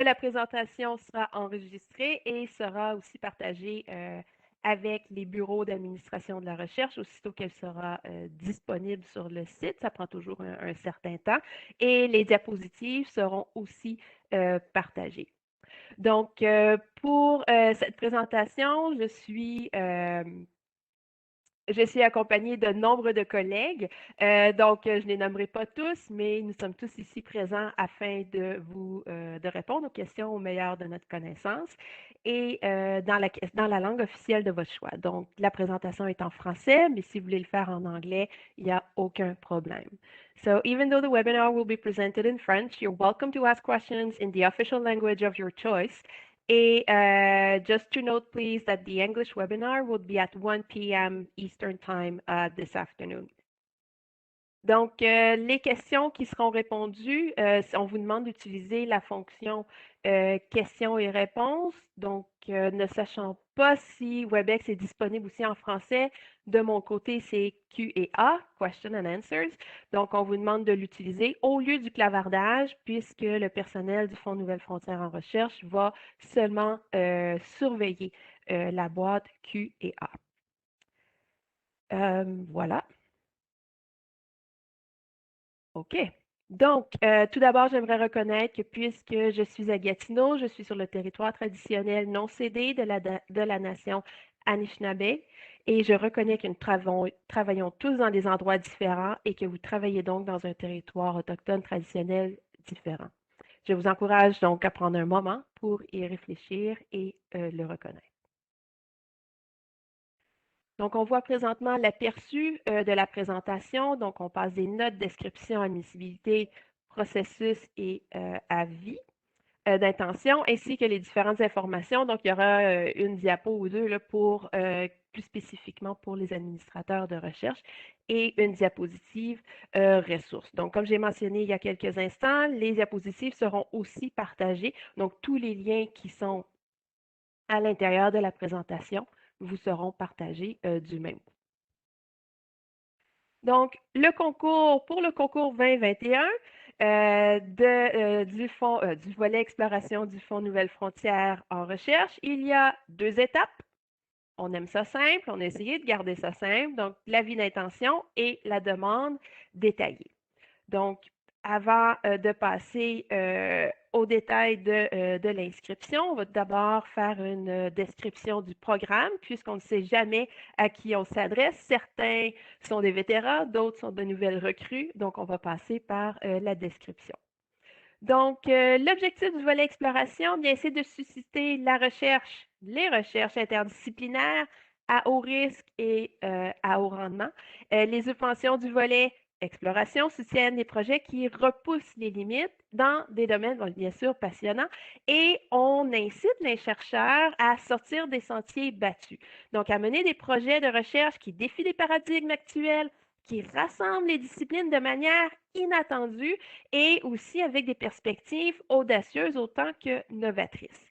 La présentation sera enregistrée et sera aussi partagée avec les bureaux d'administration de la recherche aussitôt qu'elle sera disponible sur le site. Ça prend toujours un certain temps. Et les diapositives seront aussi partagées. Donc, pour cette présentation, je suis accompagnée de nombre de collègues, donc je ne les nommerai pas tous, mais nous sommes tous ici présents afin de répondre aux questions au meilleur de notre connaissance et dans la langue officielle de votre choix. Donc, la présentation est en français, mais si vous voulez le faire en anglais, il n'y a aucun problème. So, even though the webinar will be presented in French, you're welcome to ask questions in the official language of your choice. Et just to note, please, that the English webinar will be at 1 p.m. Eastern Time this afternoon. Donc, les questions qui seront répondues, on vous demande d'utiliser la fonction questions et réponses. Donc, ne sachant pas si WebEx est disponible aussi en français, de mon côté, c'est Q&A, Question and Answers. Donc, on vous demande de l'utiliser au lieu du clavardage, puisque le personnel du Fonds Nouvelles Frontières en Recherche va seulement surveiller la boîte Q&A. Voilà. OK. Donc, tout d'abord, j'aimerais reconnaître que puisque je suis à Gatineau, je suis sur le territoire traditionnel non cédé de la nation Anishinaabe et je reconnais que nous travaillons tous dans des endroits différents et que vous travaillez donc dans un territoire autochtone traditionnel différent. Je vous encourage donc à prendre un moment pour y réfléchir et le reconnaître. Donc, on voit présentement l'aperçu de la présentation. Donc, on passe des notes, description, admissibilité, processus et avis d'intention, ainsi que les différentes informations. Donc, il y aura une diapo ou deux là, plus spécifiquement pour les administrateurs de recherche et une diapositive ressources. Donc, comme j'ai mentionné il y a quelques instants, les diapositives seront aussi partagées. Donc, tous les liens qui sont à l'intérieur de la présentation vous seront partagés du même coup. Donc, pour le concours 2021 du volet exploration du Fonds Nouvelles Frontières en recherche, il y a 2 étapes. On aime ça simple, on a essayé de garder ça simple. Donc, l'avis d'intention et la demande détaillée. Donc, avant de passer au détail de l'inscription, on va d'abord faire une description du programme, puisqu'on ne sait jamais à qui on s'adresse. Certains sont des vétérans, d'autres sont de nouvelles recrues. Donc, on va passer par la description. Donc, l'objectif du volet exploration, bien, c'est de susciter les recherches interdisciplinaires à haut risque et à haut rendement. Les subventions du volet exploration soutiennent des projets qui repoussent les limites dans des domaines, bien sûr, passionnants et on incite les chercheurs à sortir des sentiers battus. Donc, à mener des projets de recherche qui défient les paradigmes actuels, qui rassemblent les disciplines de manière inattendue et aussi avec des perspectives audacieuses autant que novatrices.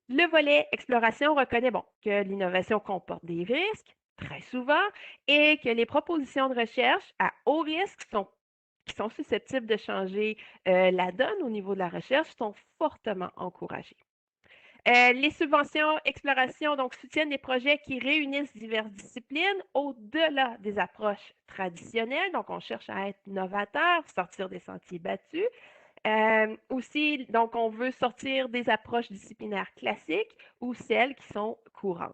Le volet exploration reconnaît que l'innovation comporte des risques, très souvent, et que les propositions de recherche à haut risque qui sont susceptibles de changer la donne au niveau de la recherche sont fortement encouragées. Les subventions exploration donc soutiennent des projets qui réunissent diverses disciplines au-delà des approches traditionnelles. Donc, on cherche à être novateur, sortir des sentiers battus. Aussi, donc, on veut sortir des approches disciplinaires classiques ou celles qui sont courantes.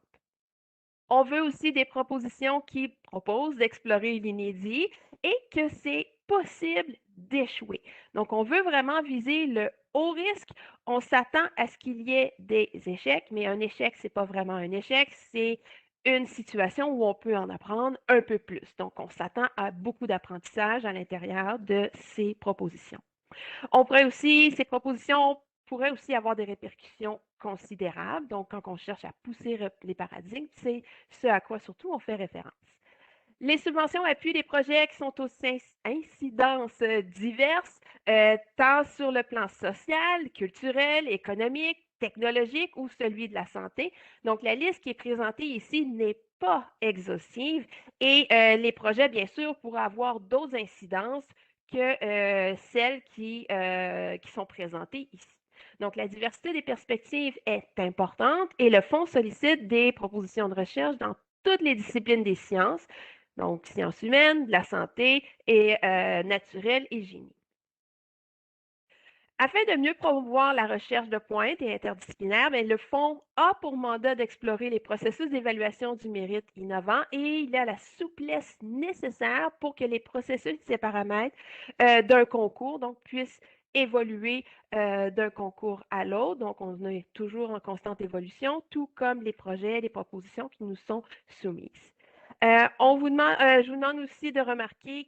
On veut aussi des propositions qui proposent d'explorer l'inédit et que c'est possible d'échouer. Donc, on veut vraiment viser le haut risque. On s'attend à ce qu'il y ait des échecs, mais un échec, ce n'est pas vraiment un échec, c'est une situation où on peut en apprendre un peu plus. Donc, on s'attend à beaucoup d'apprentissage à l'intérieur de ces propositions. Ces propositions pourraient aussi avoir des répercussions considérables. Donc, quand on cherche à pousser les paradigmes, c'est ce à quoi surtout on fait référence. Les subventions appuient des projets qui sont aux incidences diverses, tant sur le plan social, culturel, économique, technologique ou celui de la santé. Donc, la liste qui est présentée ici n'est pas exhaustive et les projets, bien sûr, pourraient avoir d'autres incidences que celles qui sont présentées ici. Donc, la diversité des perspectives est importante et le fonds sollicite des propositions de recherche dans toutes les disciplines des sciences, donc sciences humaines, de la santé et naturelle et génie. Afin de mieux promouvoir la recherche de pointe et interdisciplinaire, le Fonds a pour mandat d'explorer les processus d'évaluation du mérite innovant et il a la souplesse nécessaire pour que les processus et paramètres d'un concours puissent évoluer d'un concours à l'autre. Donc, on est toujours en constante évolution, tout comme les projets, les propositions qui nous sont soumises. Je vous demande aussi de remarquer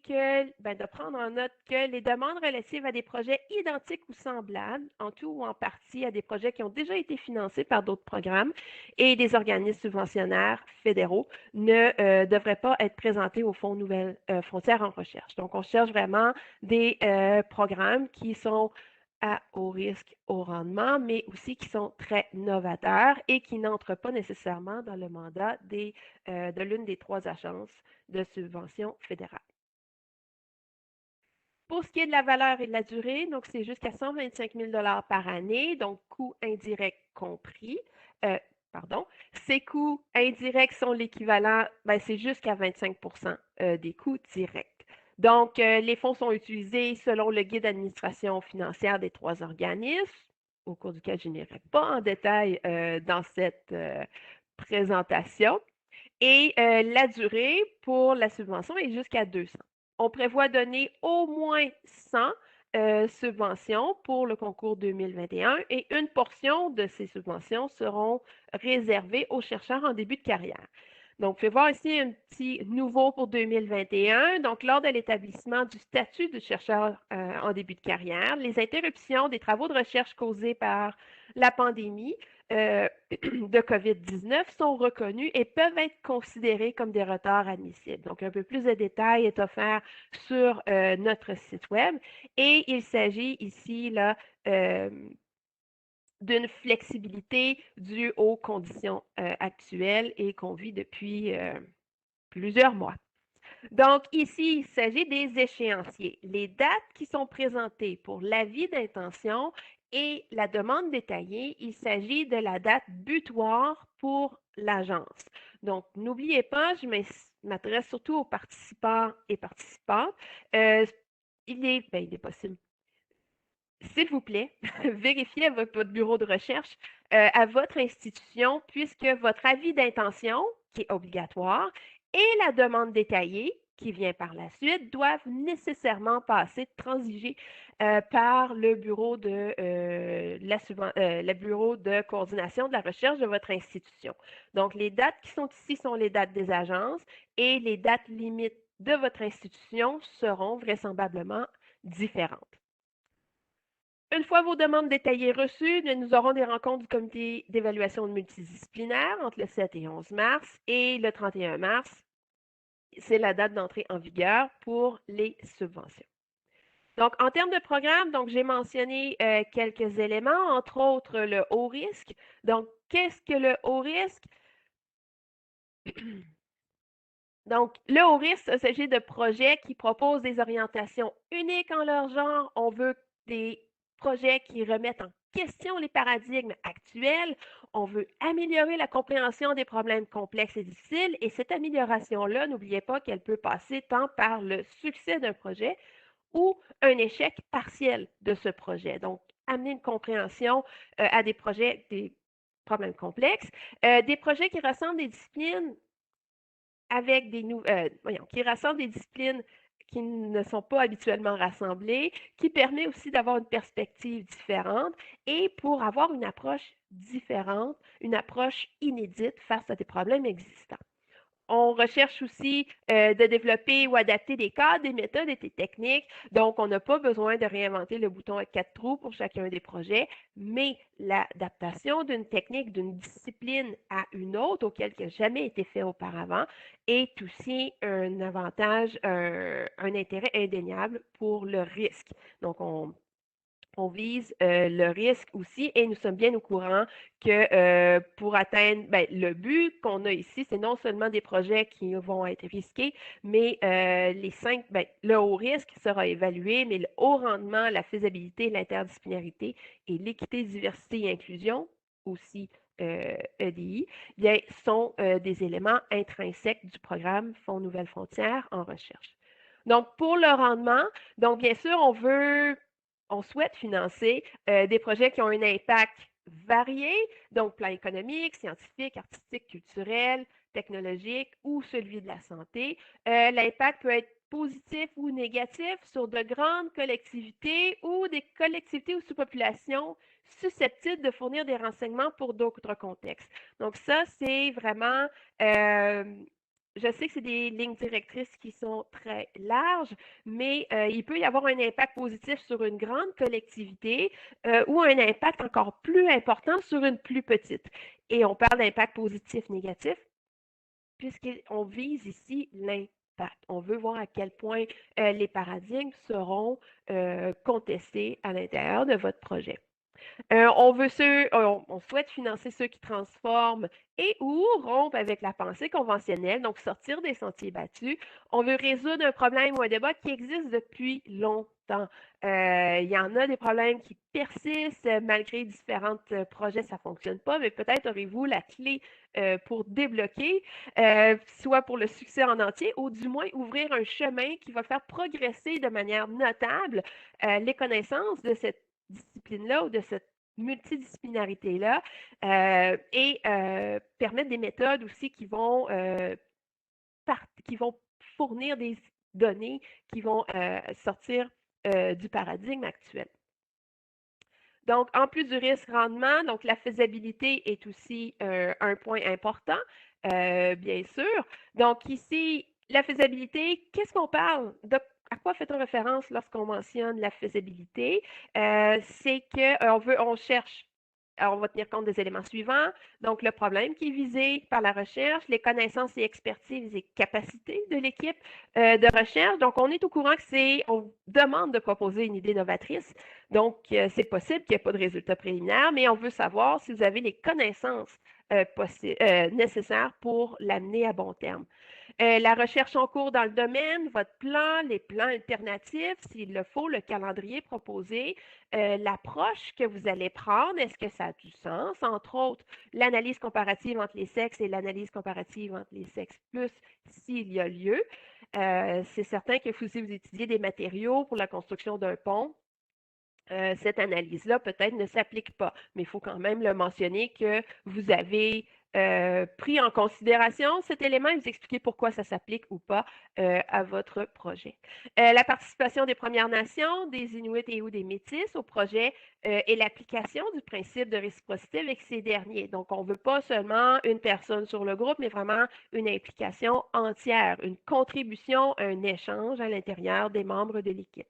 de prendre en note que les demandes relatives à des projets identiques ou semblables, en tout ou en partie à des projets qui ont déjà été financés par d'autres programmes et des organismes subventionnaires fédéraux, ne devraient pas être présentés au Fonds Nouvelles Frontières en recherche. Donc, on cherche vraiment des programmes qui sont à haut risque, haut rendement, mais aussi qui sont très novateurs et qui n'entrent pas nécessairement dans le mandat de l'une des trois agences de subvention fédérale. Pour ce qui est de la valeur et de la durée, donc c'est jusqu'à 125 000 par année, donc coûts indirects compris. Euh, pardon. Ces coûts indirects sont l'équivalent, c'est jusqu'à 25 des coûts directs. Donc, les fonds sont utilisés selon le guide d'administration financière des trois organismes, au cours duquel je n'irai pas en détail dans cette présentation. Et la durée pour la subvention est jusqu'à 200. On prévoit donner au moins 100 subventions pour le concours 2021 et une portion de ces subventions seront réservées aux chercheurs en début de carrière. Donc, vous pouvez voir ici un petit nouveau pour 2021. Donc, lors de l'établissement du statut de chercheur en début de carrière, les interruptions des travaux de recherche causées par la pandémie de COVID-19 sont reconnues et peuvent être considérées comme des retards admissibles. Donc, un peu plus de détails est offert sur notre site web et il s'agit ici là, d'une flexibilité due aux conditions actuelles et qu'on vit depuis plusieurs mois. Donc, ici, il s'agit des échéanciers. Les dates qui sont présentées pour l'avis d'intention et la demande détaillée, il s'agit de la date butoir pour l'agence. Donc, n'oubliez pas, je m'adresse surtout aux participants et participantes. Il est possible. S'il vous plaît, vérifiez avec votre bureau de recherche à votre institution, puisque votre avis d'intention, qui est obligatoire, et la demande détaillée, qui vient par la suite, doivent nécessairement passer, transiger par le bureau le bureau de coordination de la recherche de votre institution. Donc, les dates qui sont ici sont les dates des agences et les dates limites de votre institution seront vraisemblablement différentes. Une fois vos demandes détaillées reçues, nous aurons des rencontres du comité d'évaluation multidisciplinaire entre le 7 et 11 mars et le 31 mars. C'est la date d'entrée en vigueur pour les subventions. Donc, en termes de programme, j'ai mentionné quelques éléments, entre autres le haut risque. Donc, qu'est-ce que le haut risque? Donc, le haut risque, il s'agit de projets qui proposent des orientations uniques en leur genre. On veut des projets qui remettent en question les paradigmes actuels. On veut améliorer la compréhension des problèmes complexes et difficiles. Et cette amélioration-là, n'oubliez pas qu'elle peut passer tant par le succès d'un projet ou un échec partiel de ce projet. Donc, amener une compréhension à des projets, des problèmes complexes, des projets qui ressemblent des disciplines avec qui rassemble des disciplines qui ne sont pas habituellement rassemblées, qui permet aussi d'avoir une perspective différente et pour avoir une approche différente, une approche inédite face à des problèmes existants. On recherche aussi de développer ou adapter des cadres, des méthodes et des techniques. Donc, on n'a pas besoin de réinventer le bouton à 4 trous pour chacun des projets, mais l'adaptation d'une technique, d'une discipline à une autre auquel qui n'a jamais été fait auparavant est aussi un avantage, un intérêt indéniable pour le risque. Donc, On vise le risque aussi et nous sommes bien au courant que pour atteindre le but qu'on a ici, c'est non seulement des projets qui vont être risqués, mais le haut risque sera évalué, mais le haut rendement, la faisabilité, l'interdisciplinarité et l'équité, diversité et inclusion, aussi EDI, bien, sont des éléments intrinsèques du programme Fonds Nouvelles Frontières en recherche. Donc, pour le rendement, donc bien sûr, on souhaite financer des projets qui ont un impact varié, donc plan économique, scientifique, artistique, culturel, technologique ou celui de la santé. L'impact peut être positif ou négatif sur de grandes collectivités ou des collectivités ou sous-populations susceptibles de fournir des renseignements pour d'autres contextes. Donc ça, c'est vraiment je sais que c'est des lignes directrices qui sont très larges, mais il peut y avoir un impact positif sur une grande collectivité ou un impact encore plus important sur une plus petite. Et on parle d'impact positif négatif puisqu'on vise ici l'impact. On veut voir à quel point les paradigmes seront contestés à l'intérieur de votre projet. On souhaite financer ceux qui transforment et ou rompent avec la pensée conventionnelle, donc sortir des sentiers battus. On veut résoudre un problème ou un débat qui existe depuis longtemps. Il y en a des problèmes qui persistent malgré différents projets, ça ne fonctionne pas, mais peut-être aurez-vous la clé pour débloquer, soit pour le succès en entier, ou du moins ouvrir un chemin qui va faire progresser de manière notable les connaissances de cette discipline-là ou de cette multidisciplinarité-là et permettre des méthodes aussi qui vont fournir des données qui vont sortir du paradigme actuel. Donc, en plus du risque-rendement, donc la faisabilité est aussi un point important, bien sûr. Donc, ici, la faisabilité, qu'est-ce qu'on parle? À quoi fait-on référence lorsqu'on mentionne la faisabilité? C'est qu'on cherche, alors on va tenir compte des éléments suivants. Donc, le problème qui est visé par la recherche, les connaissances et expertises et capacités de l'équipe de recherche. Donc, on est au courant on demande de proposer une idée novatrice. Donc, c'est possible qu'il n'y ait pas de résultat préliminaire, mais on veut savoir si vous avez les connaissances nécessaires pour l'amener à bon terme. La recherche en cours dans le domaine, votre plan, les plans alternatifs, s'il le faut, le calendrier proposé, l'approche que vous allez prendre, est-ce que ça a du sens? Entre autres, l'analyse comparative entre les sexes et l'analyse comparative entre les sexes plus s'il y a lieu. C'est certain que si vous étudiez des matériaux pour la construction d'un pont, cette analyse-là peut-être ne s'applique pas, mais il faut quand même le mentionner que vous avez pris en considération cet élément et vous expliquer pourquoi ça s'applique ou pas à votre projet. La participation des Premières Nations, des Inuits et ou des Métis au projet et l'application du principe de réciprocité avec ces derniers. Donc, on ne veut pas seulement une personne sur le groupe, mais vraiment une implication entière, une contribution, un échange à l'intérieur des membres de l'équipe.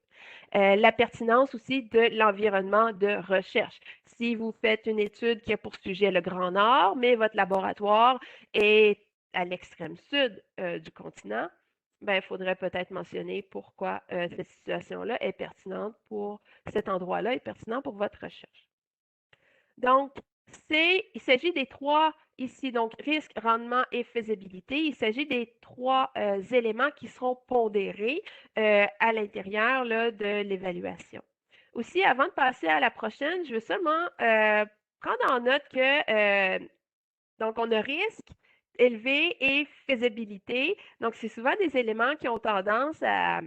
La pertinence aussi de l'environnement de recherche. Si vous faites une étude qui a pour sujet le Grand Nord, mais votre laboratoire est à l'extrême sud du continent, ben, il faudrait peut-être mentionner pourquoi cette situation-là est pertinente pour cet endroit-là, est pertinent pour votre recherche. Donc, il s'agit des trois ici, donc risque, rendement et faisabilité. Il s'agit des trois éléments qui seront pondérés à l'intérieur de l'évaluation. Aussi, avant de passer à la prochaine, je veux seulement prendre en note que donc on a risque, élevé et faisabilité. Donc, c'est souvent des éléments qui ont tendance à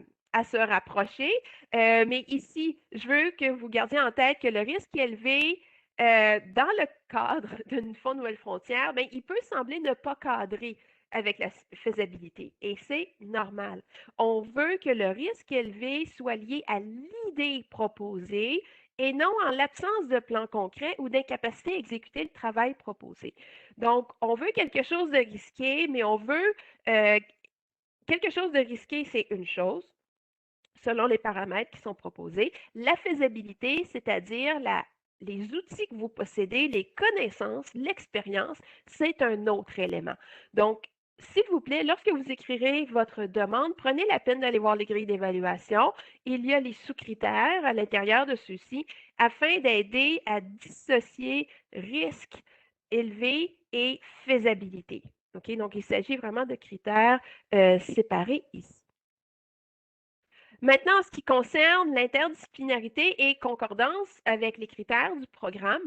se rapprocher. Mais ici, je veux que vous gardiez en tête que le risque élevé, dans le cadre d'une Fonds Nouvelles Frontières, bien, il peut sembler ne pas cadrer avec la faisabilité. Et c'est normal. On veut que le risque élevé soit lié à l'idée proposée et non en l'absence de plan concret ou d'incapacité à exécuter le travail proposé. Donc, on veut quelque chose de risqué, mais on veut quelque chose de risqué, c'est une chose, selon les paramètres qui sont proposés. La faisabilité, c'est-à-dire les outils que vous possédez, les connaissances, l'expérience, c'est un autre élément. Donc, s'il vous plaît, lorsque vous écrirez votre demande, prenez la peine d'aller voir les grilles d'évaluation. Il y a les sous-critères à l'intérieur de ceux-ci afin d'aider à dissocier risque élevé et faisabilité. OK? Donc, il s'agit vraiment de critères séparés ici. Maintenant, en ce qui concerne l'interdisciplinarité et concordance avec les critères du programme,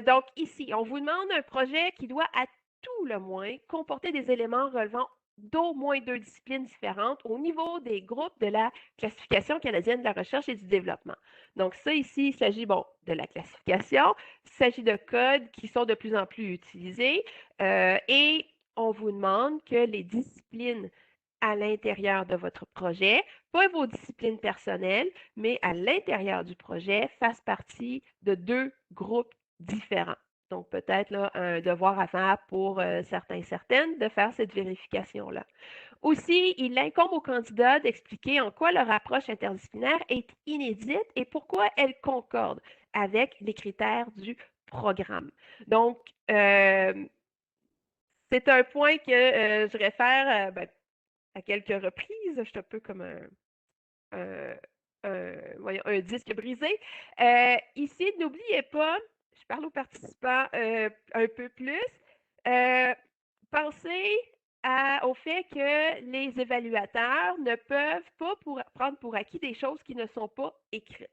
donc ici, on vous demande un projet qui doit à tout le moins comporter des éléments relevant d'au moins 2 disciplines différentes au niveau des groupes de la classification canadienne de la recherche et du développement. Donc ça ici, il s'agit bon, de la classification, il s'agit de codes qui sont de plus en plus utilisés et on vous demande que les disciplines à l'intérieur de votre projet, pas vos disciplines personnelles, mais à l'intérieur du projet, fassent partie de 2 groupes différents. Donc, peut-être là, un devoir à faire pour certains et certaines de faire cette vérification-là. Aussi, il incombe aux candidats d'expliquer en quoi leur approche interdisciplinaire est inédite et pourquoi elle concorde avec les critères du programme. Donc, c'est un point que je réfère à quelques reprises. Je suis un peu comme un, voyons, un disque brisé. Ici, n'oubliez pas, je parle aux participants un peu plus, euh, pensez au fait que les évaluateurs ne peuvent pas prendre pour acquis des choses qui ne sont pas écrites.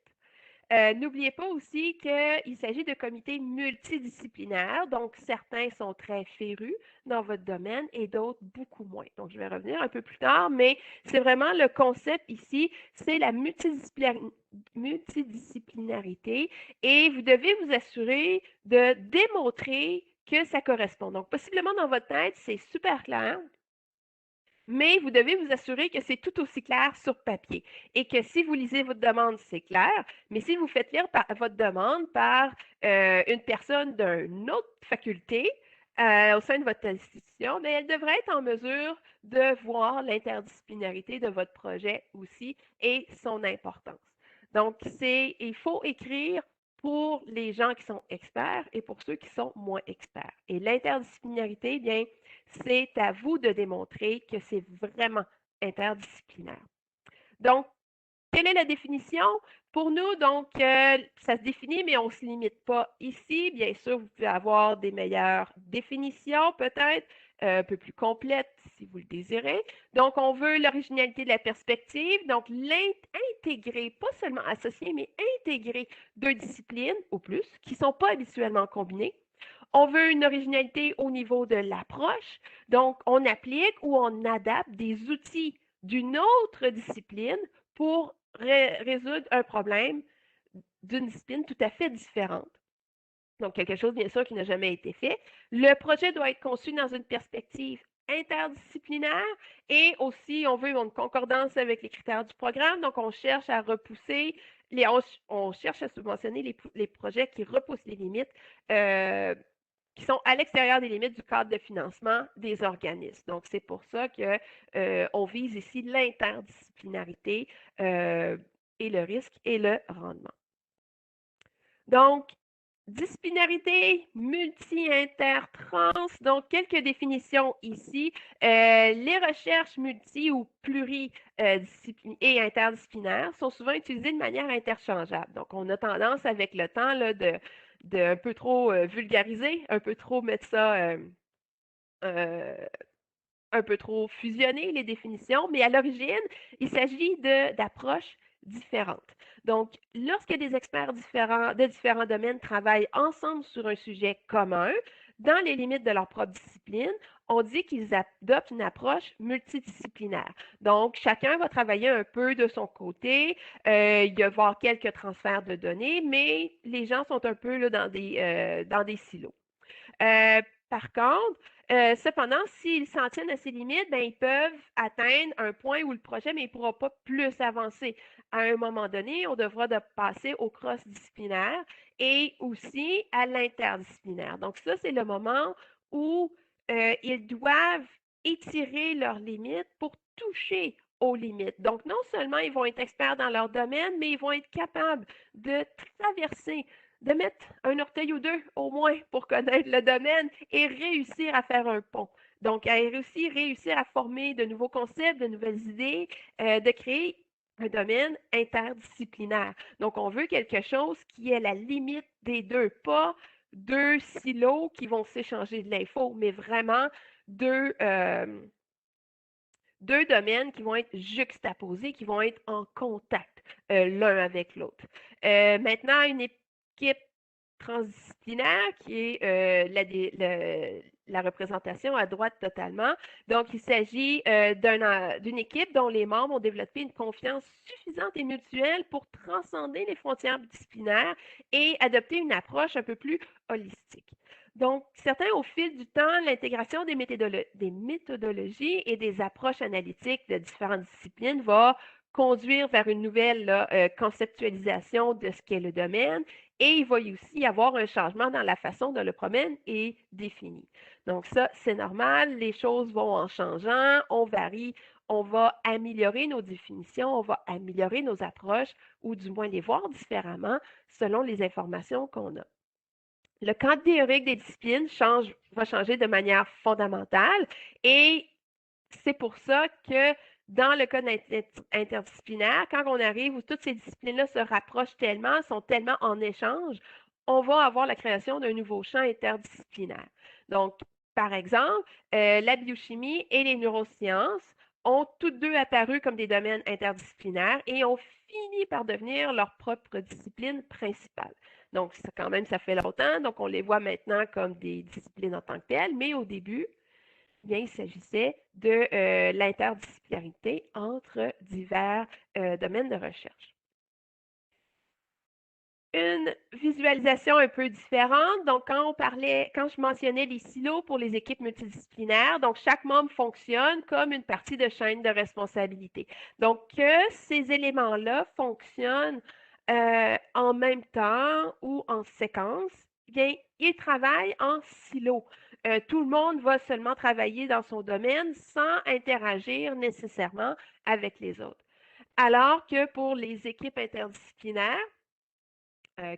N'oubliez pas aussi qu'il s'agit de comités multidisciplinaires, donc certains sont très férus dans votre domaine et d'autres beaucoup moins. Donc, je vais revenir un peu plus tard, mais c'est vraiment le concept ici, c'est la multidisciplinarité et vous devez vous assurer de démontrer que ça correspond. Donc, possiblement dans votre tête, c'est super clair, mais vous devez vous assurer que c'est tout aussi clair sur papier et que si vous lisez votre demande, c'est clair, mais si vous faites lire votre demande par une personne d'une autre faculté au sein de votre institution, bien, elle devrait être en mesure de voir l'interdisciplinarité de votre projet aussi et son importance. Donc, il faut écrire pour les gens qui sont experts et pour ceux qui sont moins experts. Et l'interdisciplinarité, bien, c'est à vous de démontrer que c'est vraiment interdisciplinaire. Donc, quelle est la définition? Pour nous, donc, ça se définit, mais on ne se limite pas ici. Bien sûr, vous pouvez avoir des meilleures définitions, peut-être, un peu plus complètes si vous le désirez. Donc, on veut l'originalité de la perspective, donc l'intégrer, pas seulement associer, mais intégrer 2 disciplines ou plus qui ne sont pas habituellement combinées. On veut une originalité au niveau de l'approche, donc on applique ou on adapte des outils d'une autre discipline pour résoudre un problème d'une discipline tout à fait différente. Donc, quelque chose, bien sûr, qui n'a jamais été fait. Le projet doit être conçu dans une perspective interdisciplinaire et aussi, on veut une concordance avec les critères du programme. Donc, on cherche à repousser, on cherche à subventionner les projets qui repoussent les limites qui sont à l'extérieur des limites du cadre de financement des organismes. Donc, c'est pour ça qu'on vise ici l'interdisciplinarité et le risque et le rendement. Donc, disciplinarité multi-inter-trans, donc quelques définitions ici. Les recherches multi ou pluridisciplinaires et interdisciplinaires sont souvent utilisées de manière interchangeable. Donc, on a tendance avec le temps là, de un peu trop vulgariser, un peu trop mettre ça euh, un peu trop fusionner les définitions, mais à l'origine, il s'agit d'approches différentes. Donc, lorsque des experts de différents domaines travaillent ensemble sur un sujet commun, dans les limites de leur propre discipline, on dit qu'ils adoptent une approche multidisciplinaire. Donc, chacun va travailler un peu de son côté. Il va y avoir quelques transferts de données, mais les gens sont un peu là, dans des silos. Par contre, cependant, s'ils s'en tiennent à ces limites, ben, ils peuvent atteindre un point où le projet ne pourra pas plus avancer. À un moment donné, on devra passer au cross-disciplinaire et aussi à l'interdisciplinaire. Donc, ça, c'est le moment où ils doivent étirer leurs limites pour toucher aux limites. Donc, non seulement ils vont être experts dans leur domaine, mais ils vont être capables de traverser de mettre un orteil ou deux au moins pour connaître le domaine et réussir à faire un pont Donc, à aussi réussir à former de nouveaux concepts, de nouvelles idées, de créer un domaine interdisciplinaire. Donc, on veut quelque chose qui est la limite des deux, pas deux silos qui vont s'échanger de l'info, mais vraiment deux, deux domaines qui vont être juxtaposés, qui vont être en contact l'un avec l'autre. Maintenant, une équipe transdisciplinaire qui est la représentation à droite totalement. Donc, il s'agit d'une équipe dont les membres ont développé une confiance suffisante et mutuelle pour transcender les frontières disciplinaires et adopter une approche un peu plus holistique. Donc, certains, au fil du temps, l'intégration des méthodologies et des approches analytiques de différentes disciplines va conduire vers une nouvelle conceptualisation de ce qu'est le domaine et il va y aussi y avoir un changement dans la façon dont le domaine est défini. Donc ça, c'est normal, les choses vont en changeant, on varie, on va améliorer nos définitions, on va améliorer nos approches ou du moins les voir différemment selon les informations qu'on a. Le cadre théorique des disciplines va changer de manière fondamentale et c'est pour ça que dans le code interdisciplinaire, quand on arrive où toutes ces disciplines-là se rapprochent tellement, sont tellement en échange, on va avoir la création d'un nouveau champ interdisciplinaire. Donc, par exemple, la biochimie et les neurosciences ont toutes deux apparu comme des domaines interdisciplinaires et ont fini par devenir leur propre discipline principale. Donc, ça, quand même, ça fait longtemps, donc on les voit maintenant comme des disciplines en tant que telles, mais au début, bien, il s'agissait de l'interdisciplinarité entre divers domaines de recherche. Une visualisation un peu différente. Donc, quand je mentionnais les silos pour les équipes multidisciplinaires, donc chaque membre fonctionne comme une partie de chaîne de responsabilité. Donc, que ces éléments-là fonctionnent en même temps ou en séquence, bien, ils travaillent en silo. Tout le monde va seulement travailler dans son domaine sans interagir nécessairement avec les autres. Alors que pour les équipes interdisciplinaires,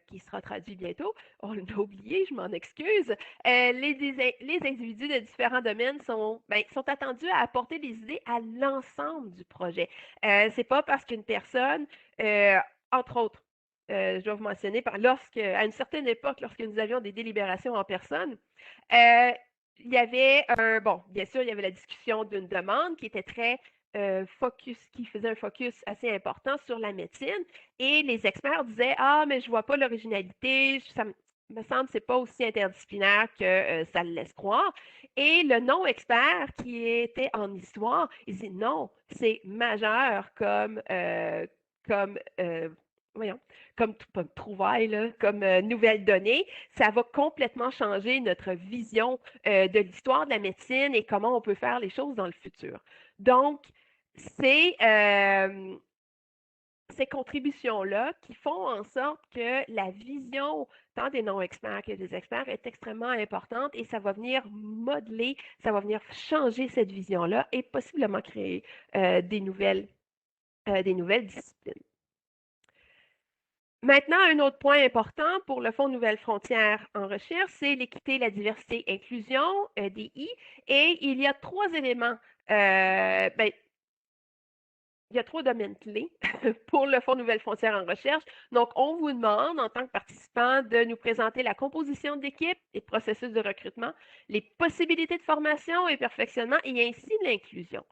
qui sera traduit bientôt. On l'a oublié, je m'en excuse. Les individus de différents domaines sont attendus à apporter des idées à l'ensemble du projet. C'est pas parce qu'une personne, euh, entre autres, je dois vous mentionner, à une certaine époque, lorsque nous avions des délibérations en personne, euh, il y avait bon, bien sûr, il y avait la discussion d'une demande qui était très qui faisait un focus assez important sur la médecine. Et les experts disaient, ah, mais je vois pas l'originalité, ça me semble que c'est pas aussi interdisciplinaire que ça le laisse croire. Et le non-expert qui était en histoire, il dit non, c'est majeur comme voyons, comme trouvaille, là, comme nouvelle donnée. Ça va complètement changer notre vision de l'histoire de la médecine et comment on peut faire les choses dans le futur. Donc, c'est ces contributions-là qui font en sorte que la vision tant des non-experts que des experts est extrêmement importante et ça va venir modeler, ça va venir changer cette vision-là et possiblement créer des nouvelles disciplines. Maintenant, un autre point important pour le Fonds Nouvelles Frontières en recherche, c'est l'équité, la diversité, inclusion, DI. Et il y a trois éléments, ben, il y a trois domaines clés pour le Fonds Nouvelles Frontières en recherche. Donc, on vous demande, en tant que participant, de nous présenter la composition d'équipe et processus de recrutement, les possibilités de formation et perfectionnement et ainsi l'inclusion.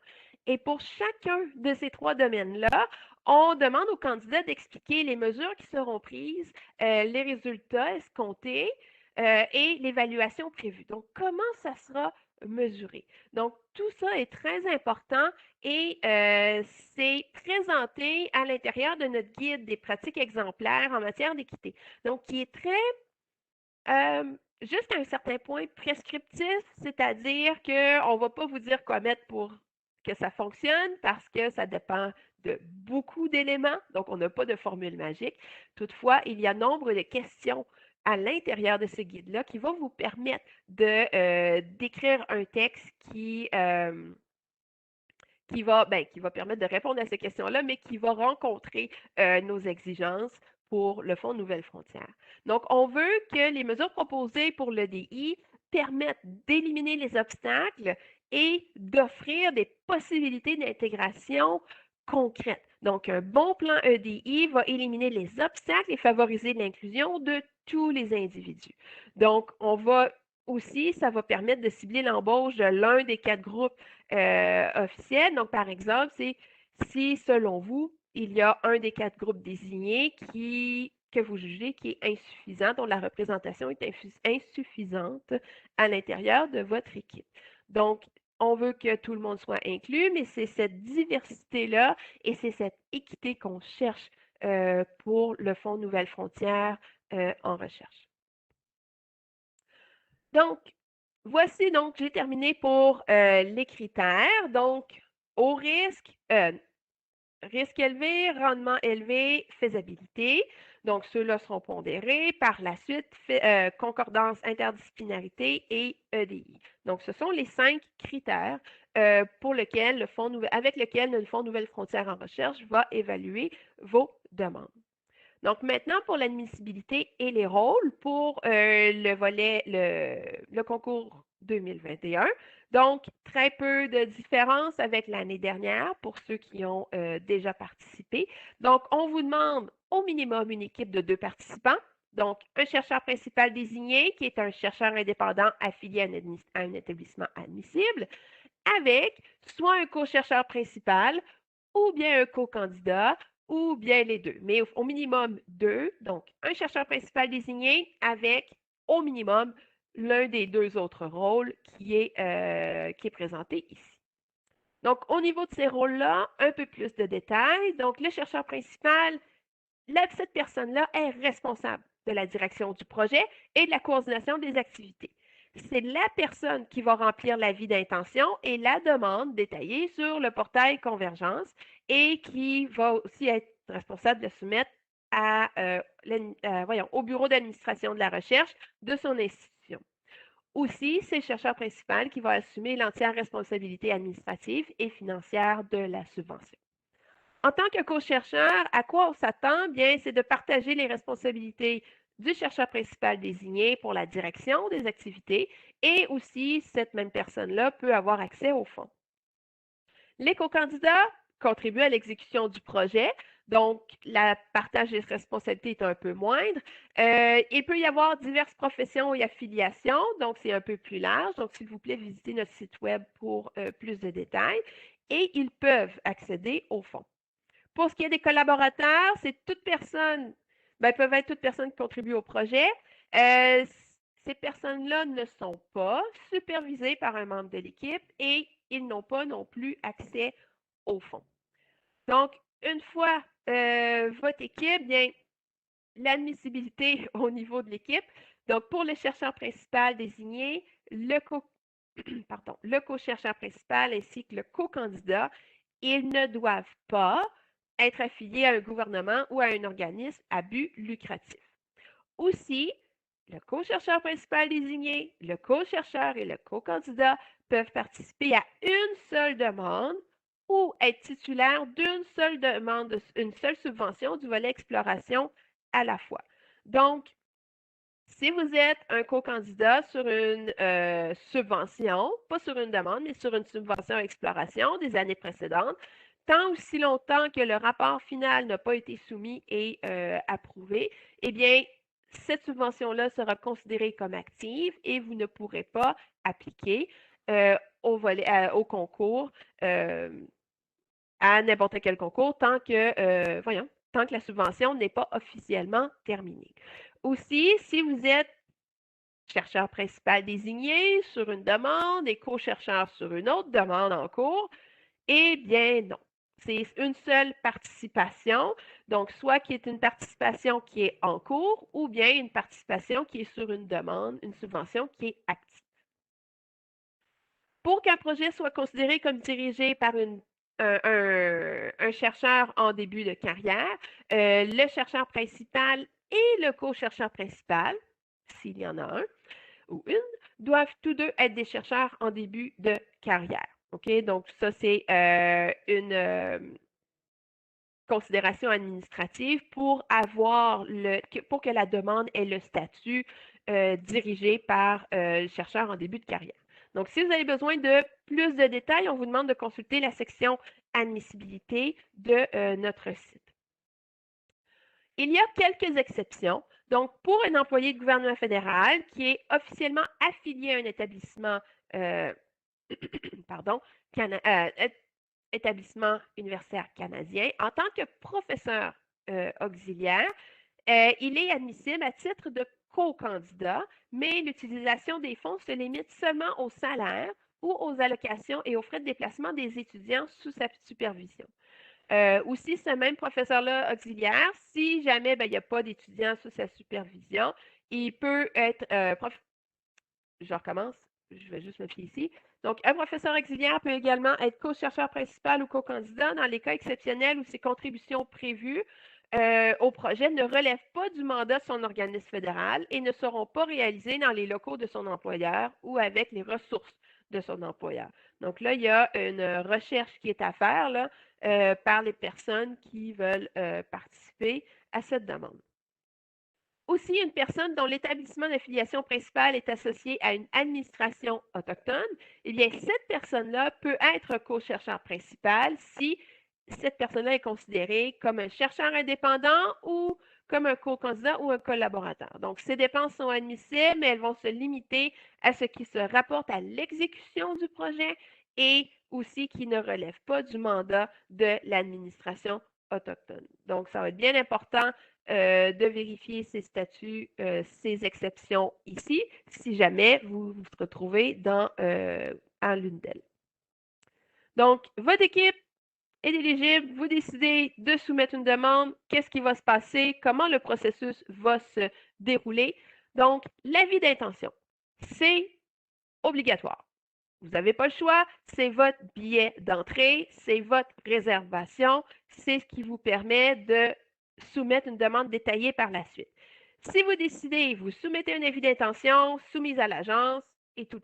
Et pour chacun de ces trois domaines-là, on demande aux candidats d'expliquer les mesures qui seront prises, les résultats escomptés et l'évaluation prévue. Donc, comment ça sera mesuré? Donc, tout ça est très important et c'est présenté à l'intérieur de notre guide des pratiques exemplaires en matière d'équité. Donc, qui est très jusqu'à un certain point prescriptif, c'est-à-dire qu'on ne va pas vous dire quoi mettre pour que ça fonctionne parce que ça dépend de beaucoup d'éléments, donc on n'a pas de formule magique. Toutefois, il y a nombre de questions à l'intérieur de ce guide-là qui va vous permettre d'écrire un texte qui va permettre de répondre à ces questions-là, mais qui va rencontrer nos exigences pour le Fonds Nouvelles Frontières. Donc, on veut que les mesures proposées pour le DI permettent d'éliminer les obstacles et d'offrir des possibilités d'intégration concrètes. Donc, un bon plan EDI va éliminer les obstacles et favoriser l'inclusion de tous les individus. Donc, on va aussi, ça va permettre de cibler l'embauche de l'un des 4 groupes officiels. Donc, par exemple, c'est si, selon vous, il y a un des 4 groupes désignés que vous jugez qui est insuffisant, dont la représentation est insuffisante à l'intérieur de votre équipe. Donc, on veut que tout le monde soit inclus, mais c'est cette diversité-là et c'est cette équité qu'on cherche pour le Fonds Nouvelles Frontières en recherche. Donc, voici donc, j'ai terminé pour les critères. Donc, au risque élevé, rendement élevé, faisabilité. Donc, ceux-là seront pondérés. Par la suite, concordance, interdisciplinarité et EDI. Donc, ce sont les 5 critères avec lesquels le Fonds Nouvelles Frontières en recherche va évaluer vos demandes. Donc, maintenant, pour l'admissibilité et les rôles pour le volet, le concours 2021. Donc, très peu de différence avec l'année dernière pour ceux qui ont déjà participé. Donc, on vous demande au minimum une équipe de 2 participants. Donc, un chercheur principal désigné qui est un chercheur indépendant affilié à un établissement admissible, avec soit un co-chercheur principal ou bien un co-candidat ou bien les deux, mais au minimum 2, donc un chercheur principal désigné avec au minimum l'un des 2 autres rôles qui est présenté ici. Donc, au niveau de ces rôles-là, un peu plus de détails. Donc, le chercheur principal, cette personne-là est responsable de la direction du projet et de la coordination des activités. C'est la personne qui va remplir l'avis d'intention et la demande détaillée sur le portail Convergence et qui va aussi être responsable de soumettre au bureau d'administration de la recherche de son institution. Aussi, c'est le chercheur principal qui va assumer l'entière responsabilité administrative et financière de la subvention. En tant que co-chercheur, à quoi on s'attend? Bien, c'est de partager les responsabilités du chercheur principal désigné pour la direction des activités et aussi, cette même personne-là peut avoir accès au fonds. Les co-candidats contribuent à l'exécution du projet, donc le partage des responsabilités est un peu moindre. Il peut y avoir diverses professions et affiliations, donc c'est un peu plus large. Donc, s'il vous plaît, visitez notre site web pour plus de détails. Et ils peuvent accéder au fonds. Pour ce qui est des collaborateurs, c'est toute personne, peuvent être toutes personnes qui contribuent au projet. Ces personnes-là ne sont pas supervisées par un membre de l'équipe et ils n'ont pas non plus accès au fonds. Donc, une fois votre équipe, bien, l'admissibilité au niveau de l'équipe. Donc, pour le chercheur principal désigné, le co-chercheur principal ainsi que le co-candidat, ils ne doivent pas être affiliés à un gouvernement ou à un organisme à but lucratif. Aussi, le co-chercheur principal désigné, le co-chercheur et le co-candidat peuvent participer à une seule demande ou être titulaires d'une seule demande, une seule subvention du volet exploration à la fois. Donc, si vous êtes un co-candidat sur une subvention, pas sur une demande, mais sur une subvention exploration des années précédentes, tant aussi longtemps que le rapport final n'a pas été soumis et approuvé, eh bien, cette subvention-là sera considérée comme active et vous ne pourrez pas appliquer au concours, à n'importe quel concours, tant que la subvention n'est pas officiellement terminée. Aussi, si vous êtes chercheur principal désigné sur une demande et co-chercheur sur une autre demande en cours, eh bien non. C'est une seule participation, donc soit qui est une participation qui est en cours ou bien une participation qui est sur une demande, une subvention qui est active. Pour qu'un projet soit considéré comme dirigé par un chercheur en début de carrière, le chercheur principal et le co-chercheur principal, s'il y en a un ou une, doivent tous deux être des chercheurs en début de carrière. OK? Donc, ça, c'est une considération administrative pour que la demande ait le statut dirigé par le chercheur en début de carrière. Donc, si vous avez besoin de plus de détails, on vous demande de consulter la section admissibilité de notre site. Il y a quelques exceptions. Donc, pour un employé du gouvernement fédéral qui est officiellement affilié à un établissement, pardon, établissement universitaire canadien, en tant que professeur auxiliaire, il est admissible à titre de co-candidat, mais l'utilisation des fonds se limite seulement au salaire ou aux allocations et aux frais de déplacement des étudiants sous sa supervision. Aussi, ce même professeur-là auxiliaire, si jamais il n'y a pas d'étudiants sous sa supervision, il peut être je recommence, je vais juste me fier ici. Donc, un professeur auxiliaire peut également être co-chercheur principal ou co-candidat dans les cas exceptionnels où ses contributions prévues au projet ne relèvent pas du mandat de son organisme fédéral et ne seront pas réalisées dans les locaux de son employeur ou avec les ressources de son employeur. Donc là, il y a une recherche qui est à faire là, par les personnes qui veulent participer à cette demande. Aussi, une personne dont l'établissement d'affiliation principale est associé à une administration autochtone, eh bien, cette personne-là peut être co-chercheur principal si cette personne-là est considérée comme un chercheur indépendant ou comme un co-candidat ou un collaborateur. Donc, ces dépenses sont admissibles, mais elles vont se limiter à ce qui se rapporte à l'exécution du projet et aussi qui ne relève pas du mandat de l'administration autochtone. Donc, ça va être bien important de vérifier ces statuts, ces exceptions ici, si jamais vous vous retrouvez en l'une d'elles. Donc, votre équipe est éligible, vous décidez de soumettre une demande, qu'est-ce qui va se passer, comment le processus va se dérouler. Donc, l'avis d'intention, c'est obligatoire. Vous n'avez pas le choix, c'est votre billet d'entrée, c'est votre réservation, c'est ce qui vous permet de soumettre une demande détaillée par la suite. Si vous décidez, vous soumettez un avis d'intention soumise à l'agence et tout,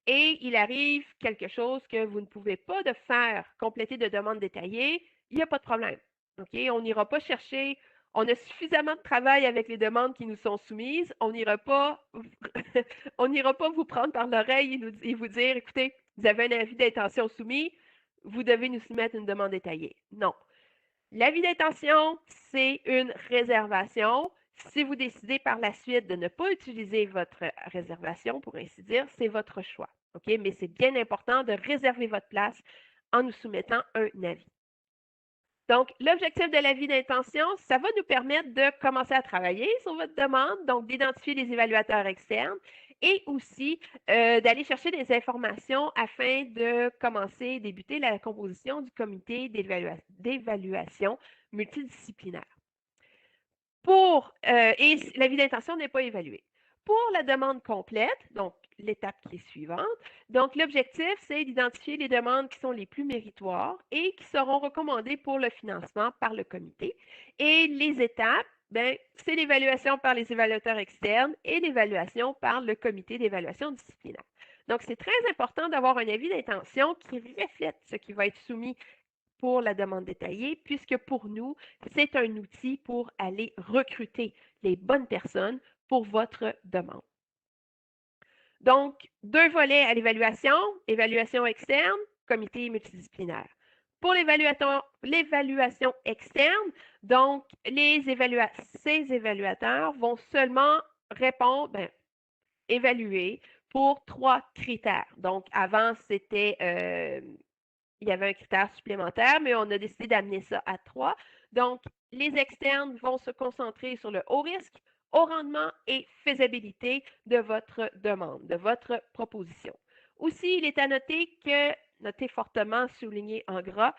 et il arrive quelque chose que vous ne pouvez pas de faire, compléter de demande détaillée, il n'y a pas de problème. Okay? On n'ira pas chercher, on a suffisamment de travail avec les demandes qui nous sont soumises, on n'ira pas vous prendre par l'oreille et vous dire, écoutez, vous avez un avis d'intention soumis, vous devez nous soumettre une demande détaillée. Non. L'avis d'intention, c'est une réservation. Si vous décidez par la suite de ne pas utiliser votre réservation, pour ainsi dire, c'est votre choix. OK? Mais c'est bien important de réserver votre place en nous soumettant un avis. Donc, l'objectif de l'avis d'intention, ça va nous permettre de commencer à travailler sur votre demande, donc d'identifier les évaluateurs externes et aussi d'aller chercher des informations afin de commencer, débuter la composition du comité d'évaluation multidisciplinaire. Et l'avis d'intention n'est pas évalué. Pour la demande complète, donc l'étape qui est suivante, donc l'objectif, c'est d'identifier les demandes qui sont les plus méritoires et qui seront recommandées pour le financement par le comité. Et les étapes, c'est l'évaluation par les évaluateurs externes et l'évaluation par le comité d'évaluation disciplinaire. Donc, c'est très important d'avoir un avis d'intention qui reflète ce qui va être soumis pour la demande détaillée, puisque pour nous, c'est un outil pour aller recruter les bonnes personnes pour votre demande. Donc, deux volets à l'évaluation, évaluation externe, comité multidisciplinaire. Pour l'évaluation externe, donc, ces évaluateurs vont seulement répondre, évaluer pour 3 critères. Donc, avant, c'était il y avait un critère supplémentaire, mais on a décidé d'amener ça à 3. Donc, les externes vont se concentrer sur le haut risque, haut rendement et faisabilité de votre demande, de votre proposition. Aussi, il est à noter que, notez fortement souligné en gras,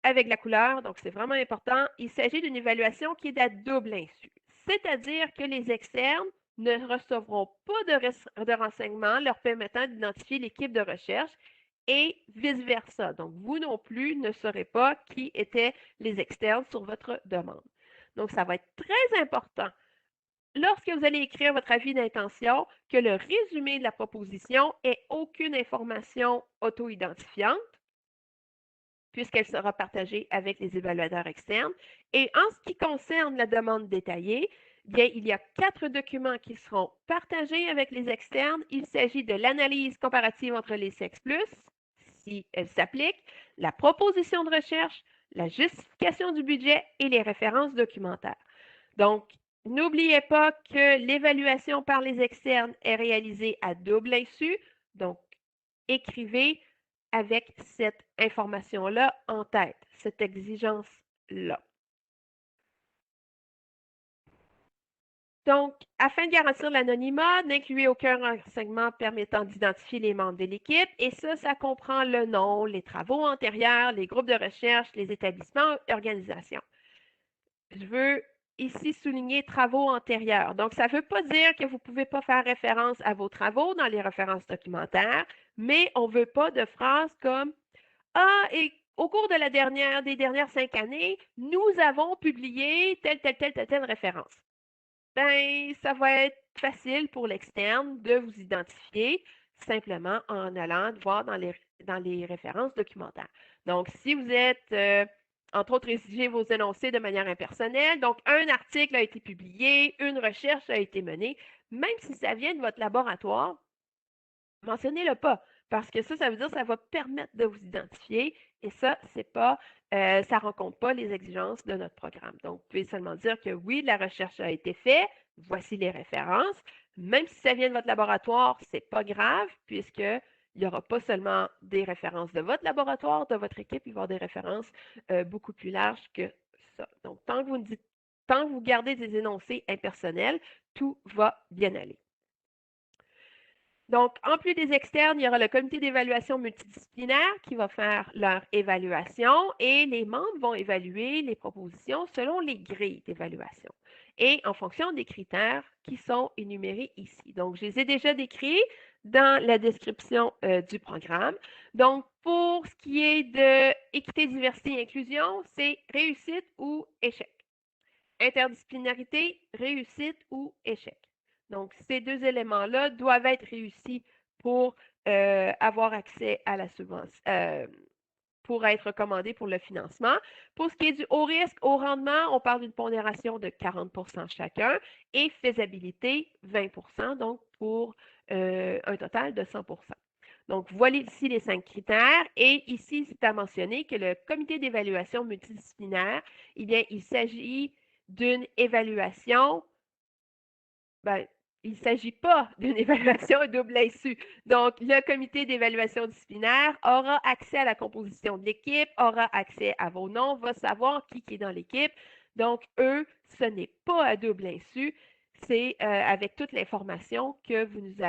avec la couleur, donc c'est vraiment important, il s'agit d'une évaluation qui est à double insu. C'est-à-dire que les externes ne recevront pas de renseignements leur permettant d'identifier l'équipe de recherche et vice-versa. Donc, vous non plus ne saurez pas qui étaient les externes sur votre demande. Donc, ça va être très important lorsque vous allez écrire votre avis d'intention que le résumé de la proposition ait aucune information auto-identifiante puisqu'elle sera partagée avec les évaluateurs externes. Et en ce qui concerne la demande détaillée, Bien, il y a 4 documents qui seront partagés avec les externes. Il s'agit de l'analyse comparative entre les sexes plus, si elle s'applique, la proposition de recherche, la justification du budget et les références documentaires. Donc, n'oubliez pas que l'évaluation par les externes est réalisée à double insu. Donc, écrivez avec cette information-là en tête, cette exigence-là. Donc, afin de garantir l'anonymat, n'incluez aucun renseignement permettant d'identifier les membres de l'équipe. Et ça comprend le nom, les travaux antérieurs, les groupes de recherche, les établissements, organisations. Je veux ici souligner travaux antérieurs. Donc, ça ne veut pas dire que vous ne pouvez pas faire référence à vos travaux dans les références documentaires, mais on ne veut pas de phrases comme Ah, et au cours des dernières 5 années, nous avons publié telle référence. Ben, ça va être facile pour l'externe de vous identifier simplement en allant voir dans les références documentaires. Donc, si vous êtes, entre autres, rédigez vos énoncés de manière impersonnelle, donc un article a été publié, une recherche a été menée, même si ça vient de votre laboratoire, mentionnez-le pas, parce que ça veut dire que ça va permettre de vous identifier et ça, c'est pas, ça ne rencontre pas les exigences de notre programme. Donc, vous pouvez seulement dire que oui, la recherche a été faite, voici les références. Même si ça vient de votre laboratoire, ce n'est pas grave, puisqu'il n'y aura pas seulement des références de votre laboratoire, de votre équipe, il va y avoir des références beaucoup plus larges que ça. Donc, tant que vous gardez des énoncés impersonnels, tout va bien aller. Donc, en plus des externes, il y aura le comité d'évaluation multidisciplinaire qui va faire leur évaluation et les membres vont évaluer les propositions selon les grilles d'évaluation et en fonction des critères qui sont énumérés ici. Donc, je les ai déjà décrits dans la description du programme. Donc, pour ce qui est de équité, diversité et inclusion, c'est réussite ou échec. Interdisciplinarité, réussite ou échec. Donc, ces deux éléments-là doivent être réussis pour avoir accès à la subvention, pour être recommandés pour le financement. Pour ce qui est du haut risque, haut rendement, on parle d'une pondération de 40 chacun et faisabilité 20 donc pour un total de 100 Donc, voilà ici les 5 critères. Et ici, c'est à mentionner que le comité d'évaluation multidisciplinaire, eh bien, il s'agit d'une évaluation, ben, il ne s'agit pas d'une évaluation à double insu. Donc, le comité d'évaluation disciplinaire aura accès à la composition de l'équipe, aura accès à vos noms, va savoir qui est dans l'équipe. Donc, eux, ce n'est pas à double insu, c'est avec toute l'information que vous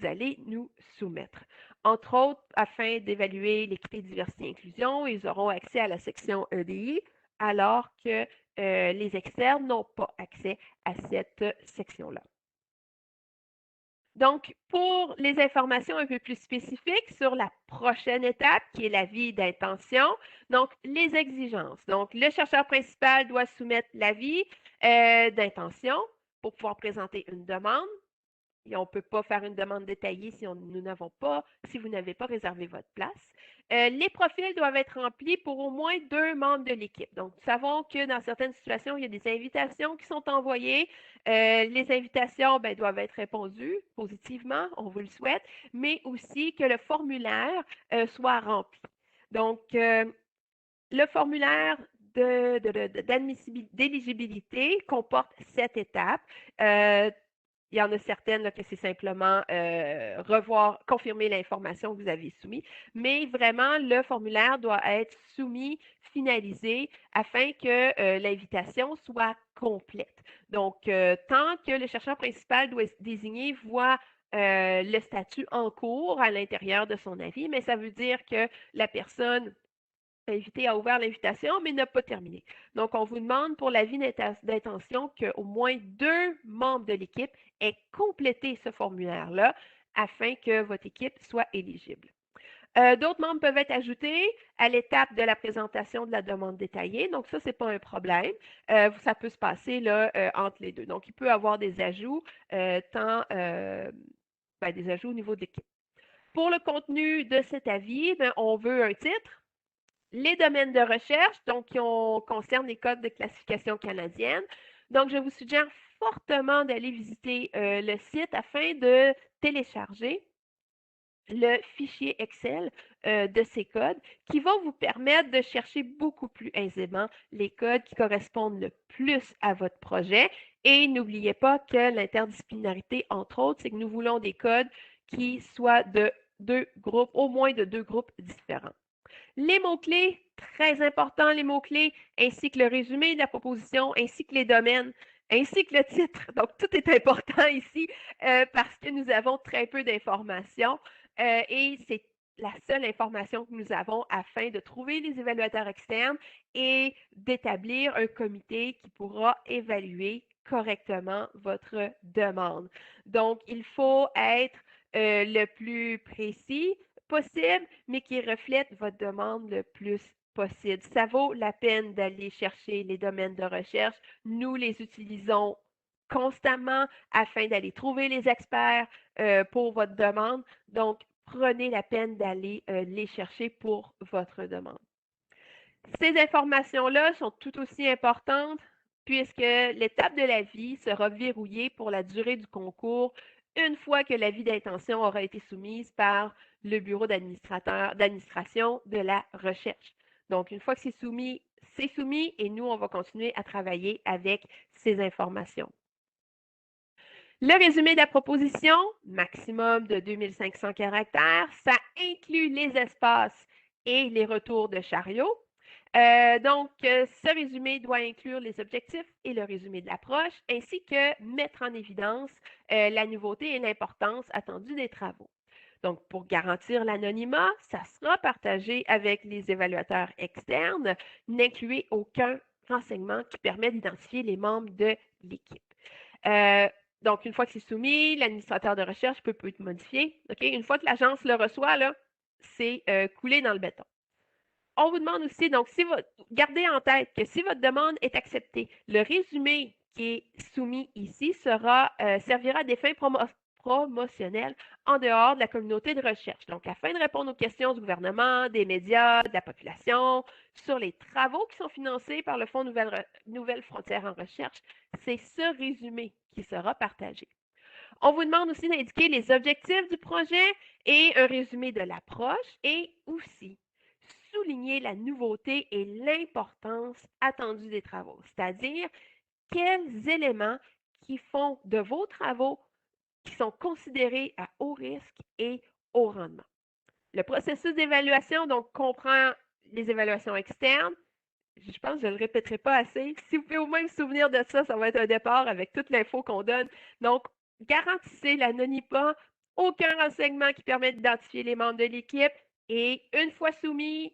allez nous soumettre. Entre autres, afin d'évaluer l'équité, diversité et inclusion, ils auront accès à la section EDI, alors que les externes n'ont pas accès à cette section-là. Donc, pour les informations un peu plus spécifiques sur la prochaine étape, qui est l'avis d'intention, donc les exigences. Donc, le chercheur principal doit soumettre l'avis d'intention pour pouvoir présenter une demande. Et on ne peut pas faire une demande détaillée si vous n'avez pas réservé votre place. Les profils doivent être remplis pour au moins 2 membres de l'équipe. Donc, nous savons que dans certaines situations, il y a des invitations qui sont envoyées. Les invitations doivent être répondues positivement, on vous le souhaite, mais aussi que le formulaire soit rempli. Donc, le formulaire d'éligibilité comporte 7 étapes. Il y en a certaines là, que c'est simplement confirmer l'information que vous avez soumise, mais vraiment, le formulaire doit être soumis, finalisé, afin que l'invitation soit complète. Donc, tant que le chercheur principal doit désigner voit le statut en cours à l'intérieur de son avis, mais ça veut dire que la personne invité a ouvert l'invitation, mais n'a pas terminé. Donc, on vous demande pour l'avis d'intention qu'au moins 2 membres de l'équipe aient complété ce formulaire-là afin que votre équipe soit éligible. D'autres membres peuvent être ajoutés à l'étape de la présentation de la demande détaillée. Donc, ça, ce n'est pas un problème. Ça peut se passer là, entre les deux. Donc, il peut y avoir des ajouts, des ajouts au niveau de l'équipe. Pour le contenu de cet avis, on veut un titre, les domaines de recherche, donc qui concernent les codes de classification canadienne, Donc, je vous suggère fortement d'aller visiter le site afin de télécharger le fichier Excel de ces codes qui vont vous permettre de chercher beaucoup plus aisément les codes qui correspondent le plus à votre projet. Et n'oubliez pas que l'interdisciplinarité, entre autres, c'est que nous voulons des codes qui soient de deux groupes, au moins de deux groupes différents. Les mots-clés, très importants, les mots-clés, ainsi que le résumé de la proposition, ainsi que les domaines, ainsi que le titre. Donc, tout est important ici parce que nous avons très peu d'informations et c'est la seule information que nous avons afin de trouver les évaluateurs externes et d'établir un comité qui pourra évaluer correctement votre demande. Donc, il faut être le plus précis possible, mais qui reflète votre demande le plus possible. Ça vaut la peine d'aller chercher les domaines de recherche. Nous les utilisons constamment afin d'aller trouver les experts pour votre demande. Donc, prenez la peine d'aller les chercher pour votre demande. Ces informations-là sont tout aussi importantes puisque l'étape de l'avis sera verrouillée pour la durée du concours une fois que l'avis d'intention aura été soumise par le bureau d'administration de la recherche. Donc, une fois que c'est soumis et nous, on va continuer à travailler avec ces informations. Le résumé de la proposition, maximum de 2500 caractères, ça inclut les espaces et les retours de chariot. Donc, ce résumé doit inclure les objectifs et le résumé de l'approche, ainsi que mettre en évidence la nouveauté et l'importance attendue des travaux. Donc, pour garantir l'anonymat, ça sera partagé avec les évaluateurs externes. N'incluez aucun renseignement qui permet d'identifier les membres de l'équipe. Donc, une fois que c'est soumis, l'administrateur de recherche peut être modifié. Une fois que l'agence le reçoit, c'est coulé dans le béton. On vous demande aussi, donc, gardez en tête que si votre demande est acceptée, le résumé qui est soumis ici servira à des fins promotionnelles en dehors de la communauté de recherche. Donc, afin de répondre aux questions du gouvernement, des médias, de la population, sur les travaux qui sont financés par le Fonds Nouvelles Frontières en recherche, c'est ce résumé qui sera partagé. On vous demande aussi d'indiquer les objectifs du projet et un résumé de l'approche et aussi souligner la nouveauté et l'importance attendue des travaux, c'est-à-dire quels éléments qui font de vos travaux qui sont considérés à haut risque et haut rendement. Le processus d'évaluation, donc, comprend les évaluations externes. Je pense que je ne le répéterai pas assez. Si vous pouvez au moins vous souvenir de ça, ça va être un départ avec toute l'info qu'on donne. Donc, garantissez l'anonymat, aucun renseignement qui permet d'identifier les membres de l'équipe. Et une fois soumis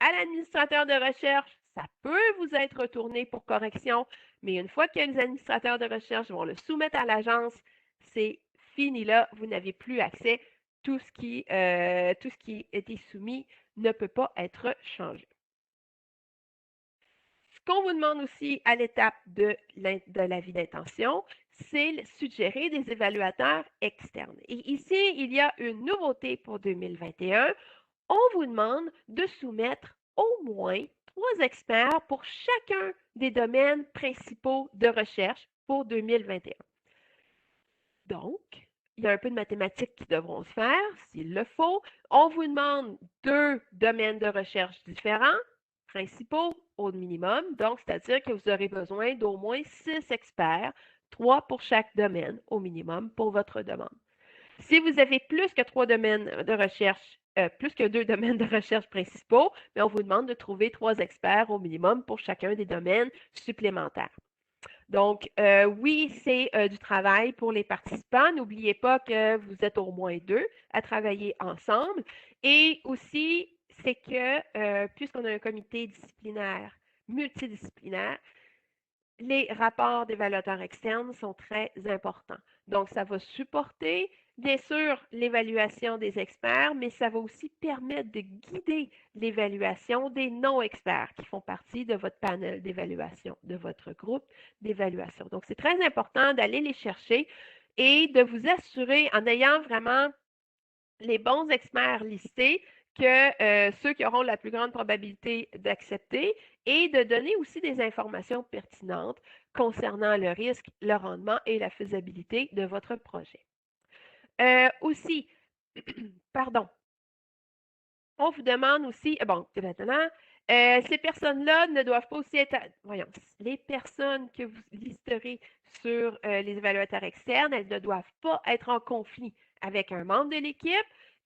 à l'administrateur de recherche, ça peut vous être retourné pour correction, mais une fois que les administrateurs de recherche vont le soumettre à l'agence, c'est fini là, vous n'avez plus accès. Tout ce qui était soumis ne peut pas être changé. Ce qu'on vous demande aussi à l'étape de l'avis d'intention, c'est suggérer des évaluateurs externes. Et ici, il y a une nouveauté pour 2021. On vous demande de soumettre au moins 3 experts pour chacun des domaines principaux de recherche pour 2021. Donc, il y a un peu de mathématiques qui devront se faire, s'il le faut. On vous demande 2 domaines de recherche différents, principaux au minimum. Donc, c'est-à-dire que vous aurez besoin d'au moins 6 experts, 3 pour chaque domaine au minimum pour votre demande. Si vous avez plus que 3 domaines de recherche, plus que 2 domaines de recherche principaux, on vous demande de trouver 3 experts au minimum pour chacun des domaines supplémentaires. Donc, oui, c'est du travail pour les participants. N'oubliez pas que vous êtes au moins 2 à travailler ensemble. Et aussi, c'est que puisqu'on a un comité disciplinaire, multidisciplinaire, les rapports d'évaluateurs externes sont très importants. Donc, ça va supporter, bien sûr, l'évaluation des experts, mais ça va aussi permettre de guider l'évaluation des non-experts qui font partie de votre panel d'évaluation, de votre groupe d'évaluation. Donc, c'est très important d'aller les chercher et de vous assurer, en ayant vraiment les bons experts listés, que ceux qui auront la plus grande probabilité d'accepter et de donner aussi des informations pertinentes concernant le risque, le rendement et la faisabilité de votre projet. Aussi, pardon, on vous demande aussi, bon, maintenant, ces personnes-là ne doivent pas aussi être, voyons, les personnes que vous listerez sur les évaluateurs externes, elles ne doivent pas être en conflit avec un membre de l'équipe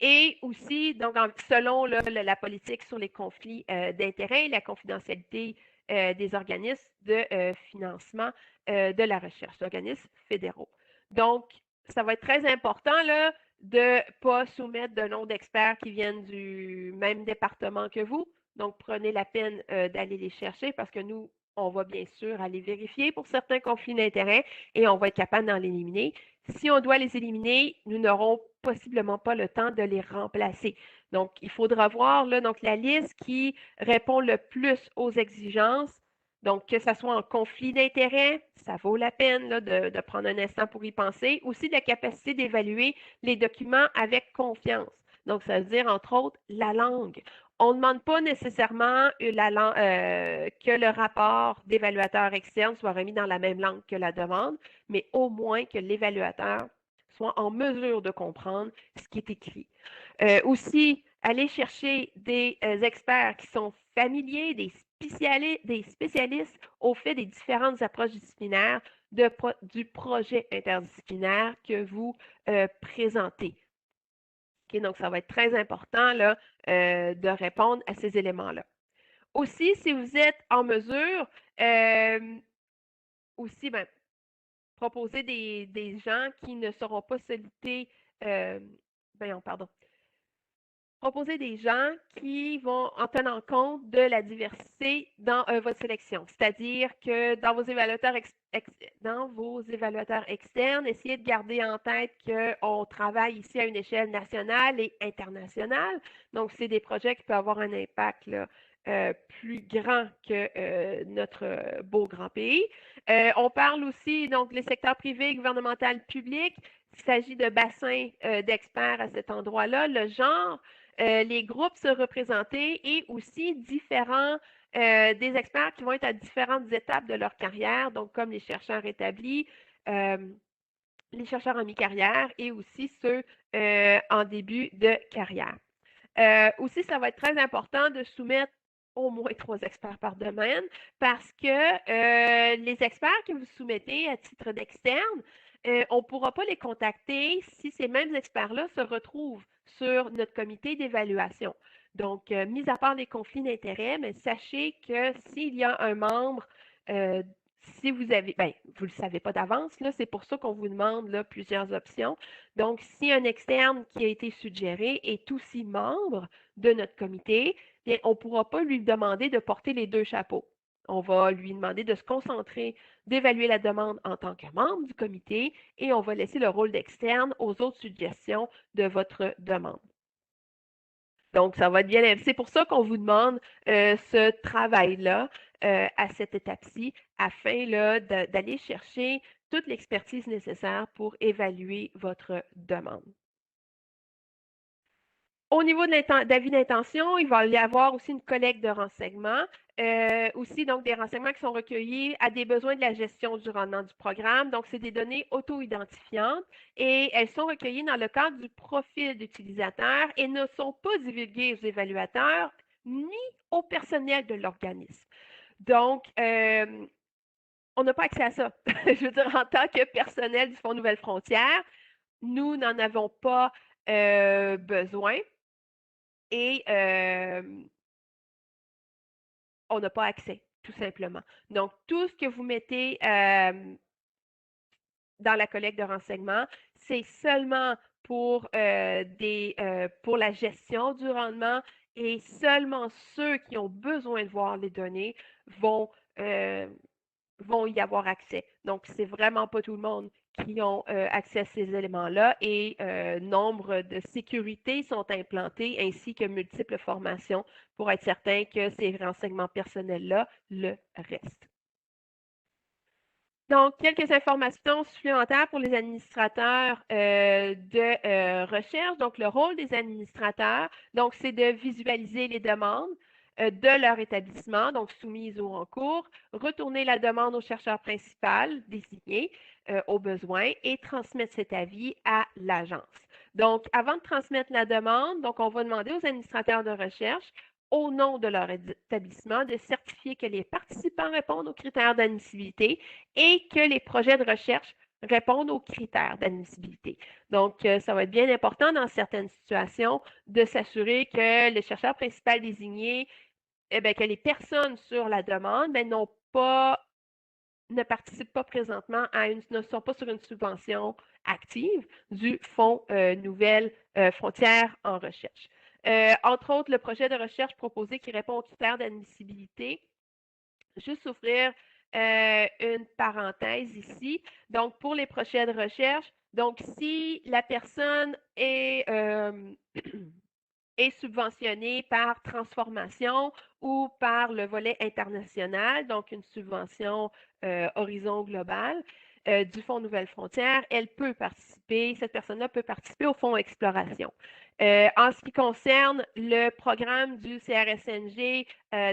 et aussi, donc, selon la politique sur les conflits d'intérêts et la confidentialité des organismes de financement de la recherche, organismes fédéraux. Donc, ça va être très important, là, de ne pas soumettre de noms d'experts qui viennent du même département que vous. Donc, prenez la peine d'aller les chercher parce que nous, on va bien sûr aller vérifier pour certains conflits d'intérêts et on va être capable d'en éliminer. Si on doit les éliminer, nous n'aurons possiblement pas le temps de les remplacer. Donc, il faudra voir là, donc, la liste qui répond le plus aux exigences. Donc, que ça soit en conflit d'intérêts, ça vaut la peine là, de prendre un instant pour y penser. Aussi, la capacité d'évaluer les documents avec confiance. Donc, ça veut dire, entre autres, la langue. On ne demande pas nécessairement que le rapport d'évaluateur externe soit remis dans la même langue que la demande, mais au moins que l'évaluateur soit en mesure de comprendre ce qui est écrit. Aussi, aller chercher des experts qui sont familiers, des spécialistes au fait des différentes approches disciplinaires du projet interdisciplinaire que vous présentez. Okay, donc, ça va être très important là, de répondre à ces éléments-là. Aussi, si vous êtes en mesure, aussi, ben, proposer des gens qui ne seront pas sollicités, pardon, proposer des gens qui vont en tenant compte de la diversité dans votre sélection. C'est-à-dire que dans vos évaluateurs externes, essayez de garder en tête qu'on travaille ici à une échelle nationale et internationale. Donc, c'est des projets qui peuvent avoir un impact là, plus grand que notre beau grand pays. On parle aussi, donc, les secteurs privés, gouvernemental, public. Il s'agit de bassins d'experts à cet endroit-là. Le genre, les groupes se représenter et aussi différents des experts qui vont être à différentes étapes de leur carrière, donc comme les chercheurs établis, les chercheurs en mi-carrière et aussi ceux en début de carrière. Aussi, ça va être très important de soumettre au moins 3 experts par domaine parce que les experts que vous soumettez à titre d'externe, on ne pourra pas les contacter si ces mêmes experts-là se retrouvent sur notre comité d'évaluation. Donc, mis à part les conflits d'intérêts, mais sachez que s'il y a un membre, si vous avez, bien, vous ne le savez pas d'avance, là, c'est pour ça qu'on vous demande là, plusieurs options. Donc, si un externe qui a été suggéré est aussi membre de notre comité, bien, on ne pourra pas lui demander de porter les 2 chapeaux. On va lui demander de se concentrer, d'évaluer la demande en tant que membre du comité et on va laisser le rôle d'externe aux autres suggestions de votre demande. Donc, ça va être bien. C'est pour ça qu'on vous demande ce travail-là à cette étape-ci afin d'aller chercher toute l'expertise nécessaire pour évaluer votre demande. Au niveau de d'avis d'intention, il va y avoir aussi une collecte de renseignements, aussi donc des renseignements qui sont recueillis à des besoins de la gestion du rendement du programme. Donc, c'est des données auto-identifiantes et elles sont recueillies dans le cadre du profil d'utilisateur et ne sont pas divulguées aux évaluateurs ni au personnel de l'organisme. Donc, on n'a pas accès à ça. Je veux dire, en tant que personnel du Fonds Nouvelles Frontières, nous n'en avons pas besoin et on n'a pas accès, tout simplement. Donc, tout ce que vous mettez dans la collecte de renseignements, c'est seulement pour la gestion du rendement et seulement ceux qui ont besoin de voir les données vont, euh, vont y avoir accès. Donc, c'est vraiment pas tout le monde qui ont accès à ces éléments-là et nombre de sécurités sont implantés ainsi que multiples formations pour être certain que ces renseignements personnels-là le restent. Donc, quelques informations supplémentaires pour les administrateurs de recherche. Donc, le rôle des administrateurs, donc, c'est de visualiser les demandes, de leur établissement, donc soumise ou en cours, retourner la demande au chercheur principal désigné au besoin et transmettre cet avis à l'agence. Donc, avant de transmettre la demande, donc on va demander aux administrateurs de recherche au nom de leur établissement de certifier que les participants répondent aux critères d'admissibilité et que les projets de recherche répondent aux critères d'admissibilité. Donc, ça va être bien important dans certaines situations de s'assurer que le chercheur principal désigné, eh bien, que les personnes sur la demande n'ont pas ne participent pas présentement ne sont pas sur une subvention active du Fonds Nouvelle Frontières en recherche. Entre autres, le projet de recherche proposé qui répond aux critères d'admissibilité, juste ouvrir une parenthèse ici. Donc, pour les projets de recherche, donc si la personne est subventionnée par transformation ou par le volet international, donc une subvention Horizon Global du Fonds Nouvelles Frontières, elle peut participer, cette personne-là peut participer au Fonds Exploration. En ce qui concerne le programme du CRSNG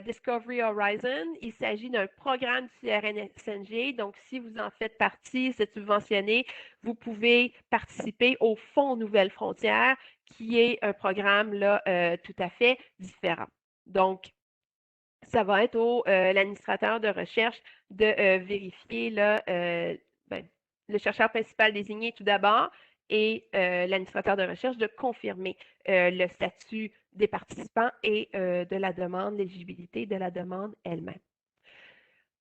Discovery Horizon, il s'agit d'un programme du CRSNG, donc si vous en faites partie, c'est subventionné, vous pouvez participer au Fonds Nouvelles Frontières, qui est un programme là, tout à fait différent. Donc, ça va être au l'administrateur de recherche de vérifier là, ben, le chercheur principal désigné tout d'abord et l'administrateur de recherche de confirmer le statut des participants et de la demande, l'éligibilité de la demande elle-même.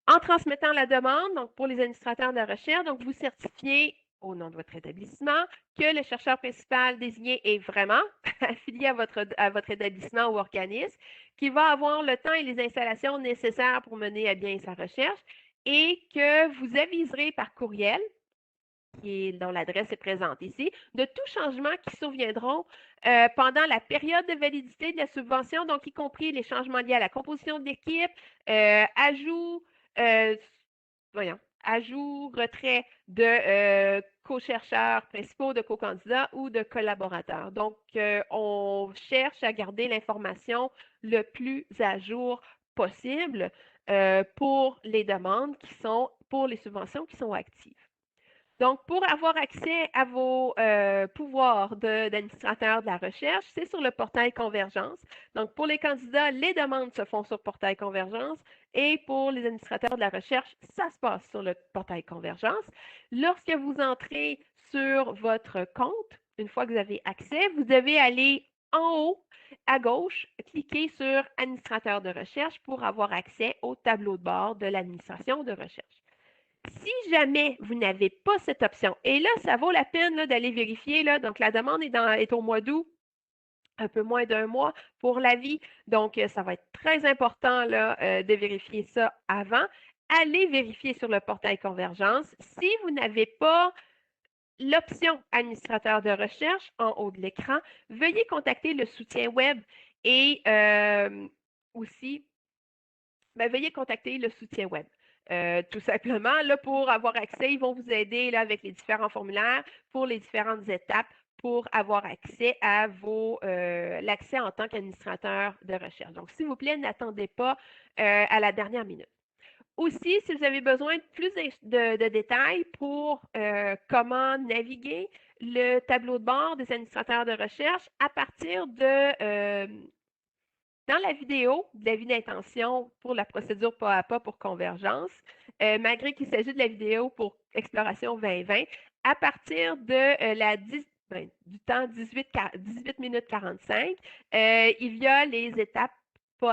En transmettant la demande, donc pour les administrateurs de la recherche, donc vous certifiez au nom de votre établissement que le chercheur principal désigné est vraiment affilié à votre établissement ou organisme, qu'il va avoir le temps et les installations nécessaires pour mener à bien sa recherche et que vous aviserez par courriel, dont l'adresse est présente ici, de tout changement qui surviendront pendant la période de validité de la subvention, donc y compris les changements liés à la composition de l'équipe, ajout, voyons, ajout, retrait de co-chercheurs principaux, de co-candidats ou de collaborateurs. Donc, on cherche à garder l'information le plus à jour possible pour les demandes qui sont, pour les subventions qui sont actives. Donc, pour avoir accès à vos pouvoirs d'administrateur de la recherche, c'est sur le portail Convergence. Donc, pour les candidats, les demandes se font sur le portail Convergence et pour les administrateurs de la recherche, ça se passe sur le portail Convergence. Lorsque vous entrez sur votre compte, une fois que vous avez accès, vous devez aller en haut à gauche, cliquer sur Administrateur de recherche pour avoir accès au tableau de bord de l'administration de recherche. Si jamais vous n'avez pas cette option, et là, ça vaut la peine d'aller vérifier, là, donc la demande est au mois d'août, un peu moins d'un mois pour l'avis, donc ça va être très important là, de vérifier ça avant. Allez vérifier sur le portail Convergence. Si vous n'avez pas l'option administrateur de recherche en haut de l'écran, veuillez contacter le soutien web et aussi, veuillez contacter le soutien web. Tout simplement, là, pour avoir accès, ils vont vous aider là, avec les différents formulaires pour les différentes étapes pour avoir accès à l'accès en tant qu'administrateur de recherche. Donc, s'il vous plaît, n'attendez pas à la dernière minute. Aussi, si vous avez besoin de plus de détails pour comment naviguer le tableau de bord des administrateurs de recherche à partir de dans la vidéo de l'avis d'intention pour la procédure pas à pas pour convergence, malgré qu'il s'agit de la vidéo pour exploration 2020, à partir de du temps 18 minutes 45, il y a les étapes,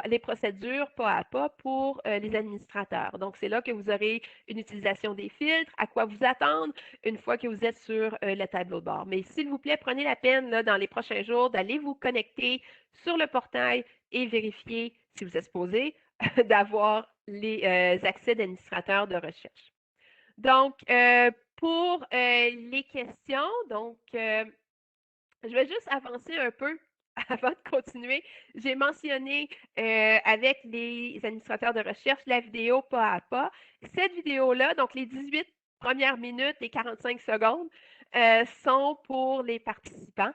les procédures pas à pas pour les administrateurs. Donc, c'est là que vous aurez une utilisation des filtres, à quoi vous attendre une fois que vous êtes sur le tableau de bord. Mais s'il vous plaît, prenez la peine là, dans les prochains jours d'aller vous connecter sur le portail et vérifier si vous êtes supposé d'avoir les accès d'administrateurs de recherche. Donc, pour les questions, donc, je vais juste avancer un peu avant de continuer. J'ai mentionné avec les administrateurs de recherche la vidéo pas à pas. Cette vidéo-là, donc les 18 premières minutes et 45 secondes, sont pour les participants.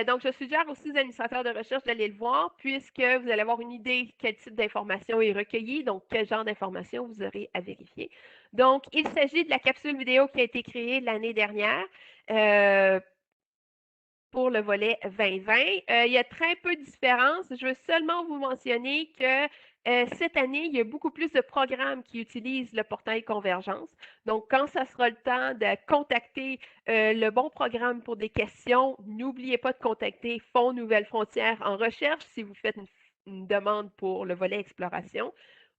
Donc, je suggère aussi aux administrateurs de recherche d'aller le voir puisque vous allez avoir une idée quel type d'information est recueilli, donc quel genre d'information vous aurez à vérifier. Donc, il s'agit de la capsule vidéo qui a été créée l'année dernière. Pour le volet 2020. Il y a très peu de différence. Je veux seulement vous mentionner que cette année, il y a beaucoup plus de programmes qui utilisent le portail Convergence. Donc, quand ça sera le temps de contacter le bon programme pour des questions, n'oubliez pas de contacter Fonds Nouvelles Frontières en recherche si vous faites une demande pour le volet exploration.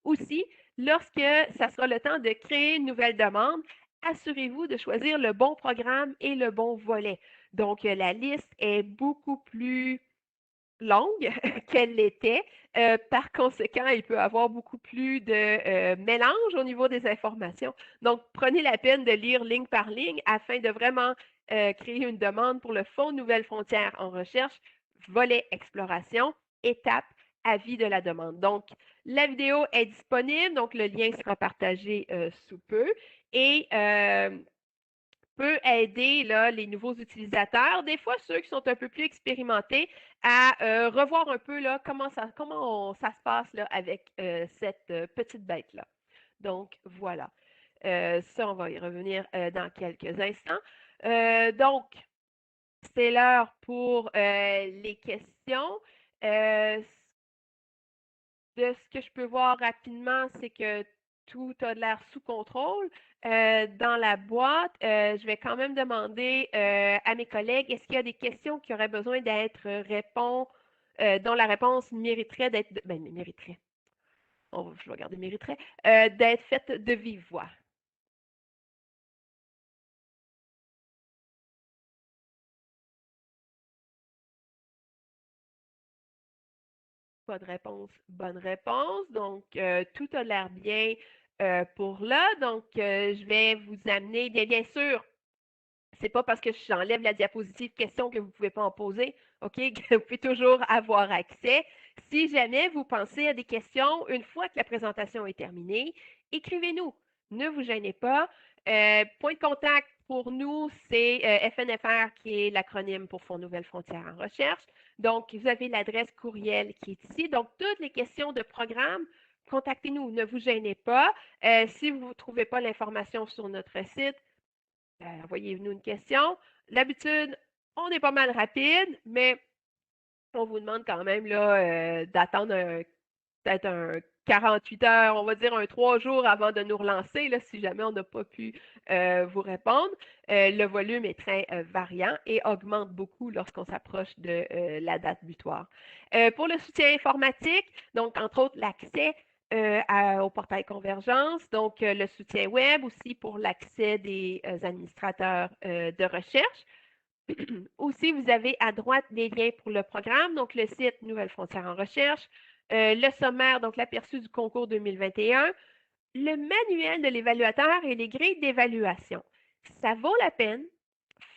Aussi, lorsque ça sera le temps de créer une nouvelle demande, assurez-vous de choisir le bon programme et le bon volet. Donc, la liste est beaucoup plus longue qu'elle l'était. Par conséquent, il peut y avoir beaucoup plus de mélange au niveau des informations. Donc, prenez la peine de lire ligne par ligne afin de vraiment créer une demande pour le Fonds Nouvelles Frontières en recherche, volet exploration, étape, avis de la demande. Donc, la vidéo est disponible, donc le lien sera partagé sous peu. Et peut aider là, les nouveaux utilisateurs, des fois ceux qui sont un peu plus expérimentés, à revoir un peu là, ça se passe là, avec cette petite bête-là. Donc, voilà. Ça, on va y revenir dans quelques instants. Donc, c'est l'heure pour les questions. Euh, de ce que je peux voir rapidement, c'est que tout a l'air sous contrôle. Dans la boîte, je vais quand même demander à mes collègues, est-ce qu'il y a des questions qui auraient besoin d'être dont la réponse mériterait d'être, mériterait, je vais regarder mériterait, d'être faite de vive voix. Pas de réponse, bonne réponse. Donc, tout a l'air bien pour là. Donc, je vais vous amener, bien sûr, c'est pas parce que j'enlève la diapositive question que vous ne pouvez pas en poser, OK? Vous pouvez toujours avoir accès. Si jamais vous pensez à des questions, une fois que la présentation est terminée, écrivez-nous. Ne vous gênez pas. Point de contact pour nous, c'est FNFR, qui est l'acronyme pour Fonds Nouvelles Frontières en recherche. Donc, vous avez l'adresse courriel qui est ici. Donc, toutes les questions de programme, contactez-nous. Ne vous gênez pas. Si vous ne trouvez pas l'information sur notre site, envoyez-nous une question. L'habitude, on est pas mal rapide, mais on vous demande quand même là, d'attendre peut-être un 48 heures, on va dire un 3 jours avant de nous relancer, là, si jamais on n'a pas pu vous répondre. Le volume est très variant et augmente beaucoup lorsqu'on s'approche de la date butoir. Pour le soutien informatique, donc entre autres l'accès au portail Convergence, donc le soutien web aussi pour l'accès des administrateurs de recherche. Aussi, vous avez à droite des liens pour le programme, donc le site Nouvelles Frontières en recherche, le sommaire, donc l'aperçu du concours 2021, le manuel de l'évaluateur et les grilles d'évaluation. Ça vaut la peine,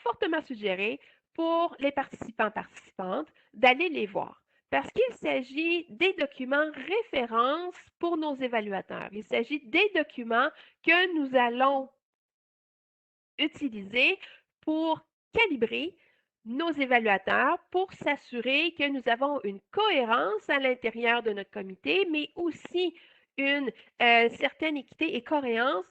fortement suggéré, pour les participantes d'aller les voir. Parce qu'il s'agit des documents références pour nos évaluateurs. Il s'agit des documents que nous allons utiliser pour calibrer nos évaluateurs pour s'assurer que nous avons une cohérence à l'intérieur de notre comité, mais aussi une certaine équité et cohérence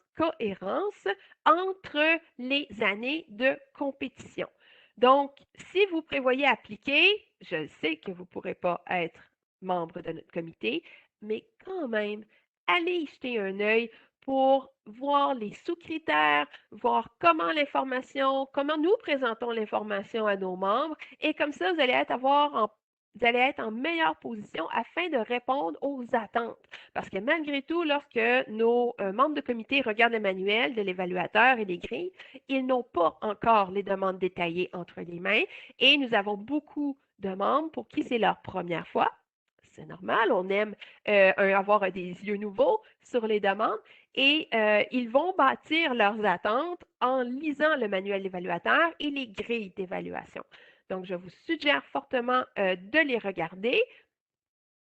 entre les années de compétition. Donc, si vous prévoyez appliquer, je sais que vous ne pourrez pas être membre de notre comité, mais quand même, allez y jeter un œil pour voir les sous-critères, voir comment nous présentons l'information à nos membres, et comme ça, vous allez être en meilleure position afin de répondre aux attentes. Parce que malgré tout, lorsque nos membres de comité regardent le manuel de l'évaluateur et les grilles, ils n'ont pas encore les demandes détaillées entre les mains, et nous avons beaucoup de membres pour qui c'est leur première fois. C'est normal, on aime avoir des yeux nouveaux sur les demandes et ils vont bâtir leurs attentes en lisant le manuel d'évaluateur et les grilles d'évaluation. Donc, je vous suggère fortement de les regarder.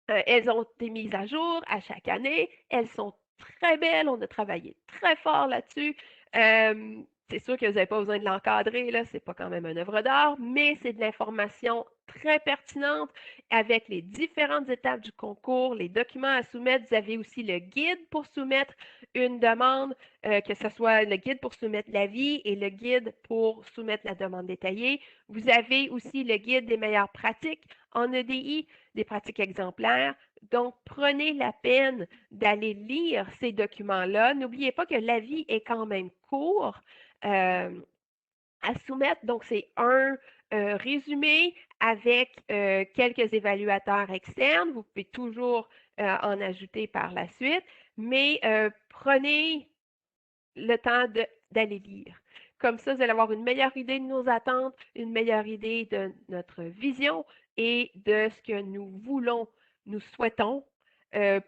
Elles ont été mises à jour à chaque année. Elles sont très belles. On a travaillé très fort là-dessus. C'est sûr que vous n'avez pas besoin de l'encadrer, là, c'est pas quand même une œuvre d'art, mais c'est de l'information très pertinente avec les différentes étapes du concours, les documents à soumettre. Vous avez aussi le guide pour soumettre une demande, que ce soit le guide pour soumettre l'avis et le guide pour soumettre la demande détaillée. Vous avez aussi le guide des meilleures pratiques en EDI, des pratiques exemplaires. Donc, prenez la peine d'aller lire ces documents-là. N'oubliez pas que l'avis est quand même court à soumettre. Donc, c'est un résumé avec quelques évaluateurs externes. Vous pouvez toujours en ajouter par la suite, mais prenez le temps d'aller lire. Comme ça, vous allez avoir une meilleure idée de nos attentes, une meilleure idée de notre vision et de ce que nous voulons, nous souhaitons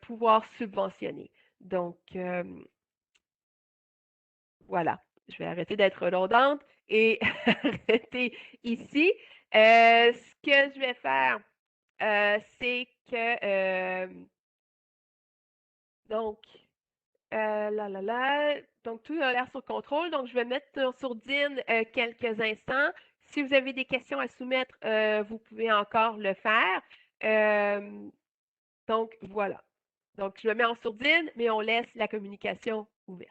pouvoir subventionner. Donc, voilà, je vais arrêter d'être redondante et arrêter ici. Ce que je vais faire, c'est que, donc, donc tout a l'air sur contrôle. Donc, je vais mettre sur sourdine quelques instants. Si vous avez des questions à soumettre, vous pouvez encore le faire. Donc, voilà. Donc, je le mets en sourdine, mais on laisse la communication ouverte.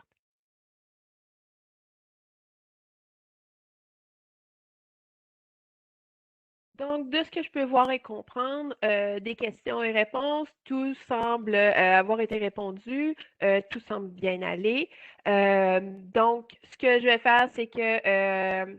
Donc, de ce que je peux voir et comprendre, des questions et réponses, tout semble avoir été répondu, tout semble bien aller. Donc, ce que je vais faire, c'est que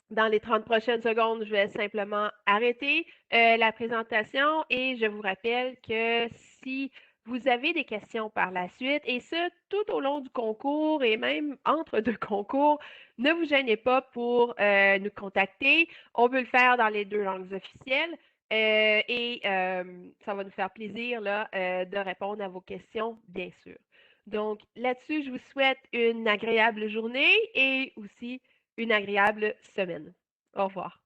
dans les 30 prochaines secondes, je vais simplement arrêter la présentation et je vous rappelle que si vous avez des questions par la suite, et ce, tout au long du concours et même entre deux concours, ne vous gênez pas pour nous contacter. On peut le faire dans les deux langues officielles et ça va nous faire plaisir là, de répondre à vos questions, bien sûr. Donc là-dessus, je vous souhaite une agréable journée et aussi une agréable semaine. Au revoir.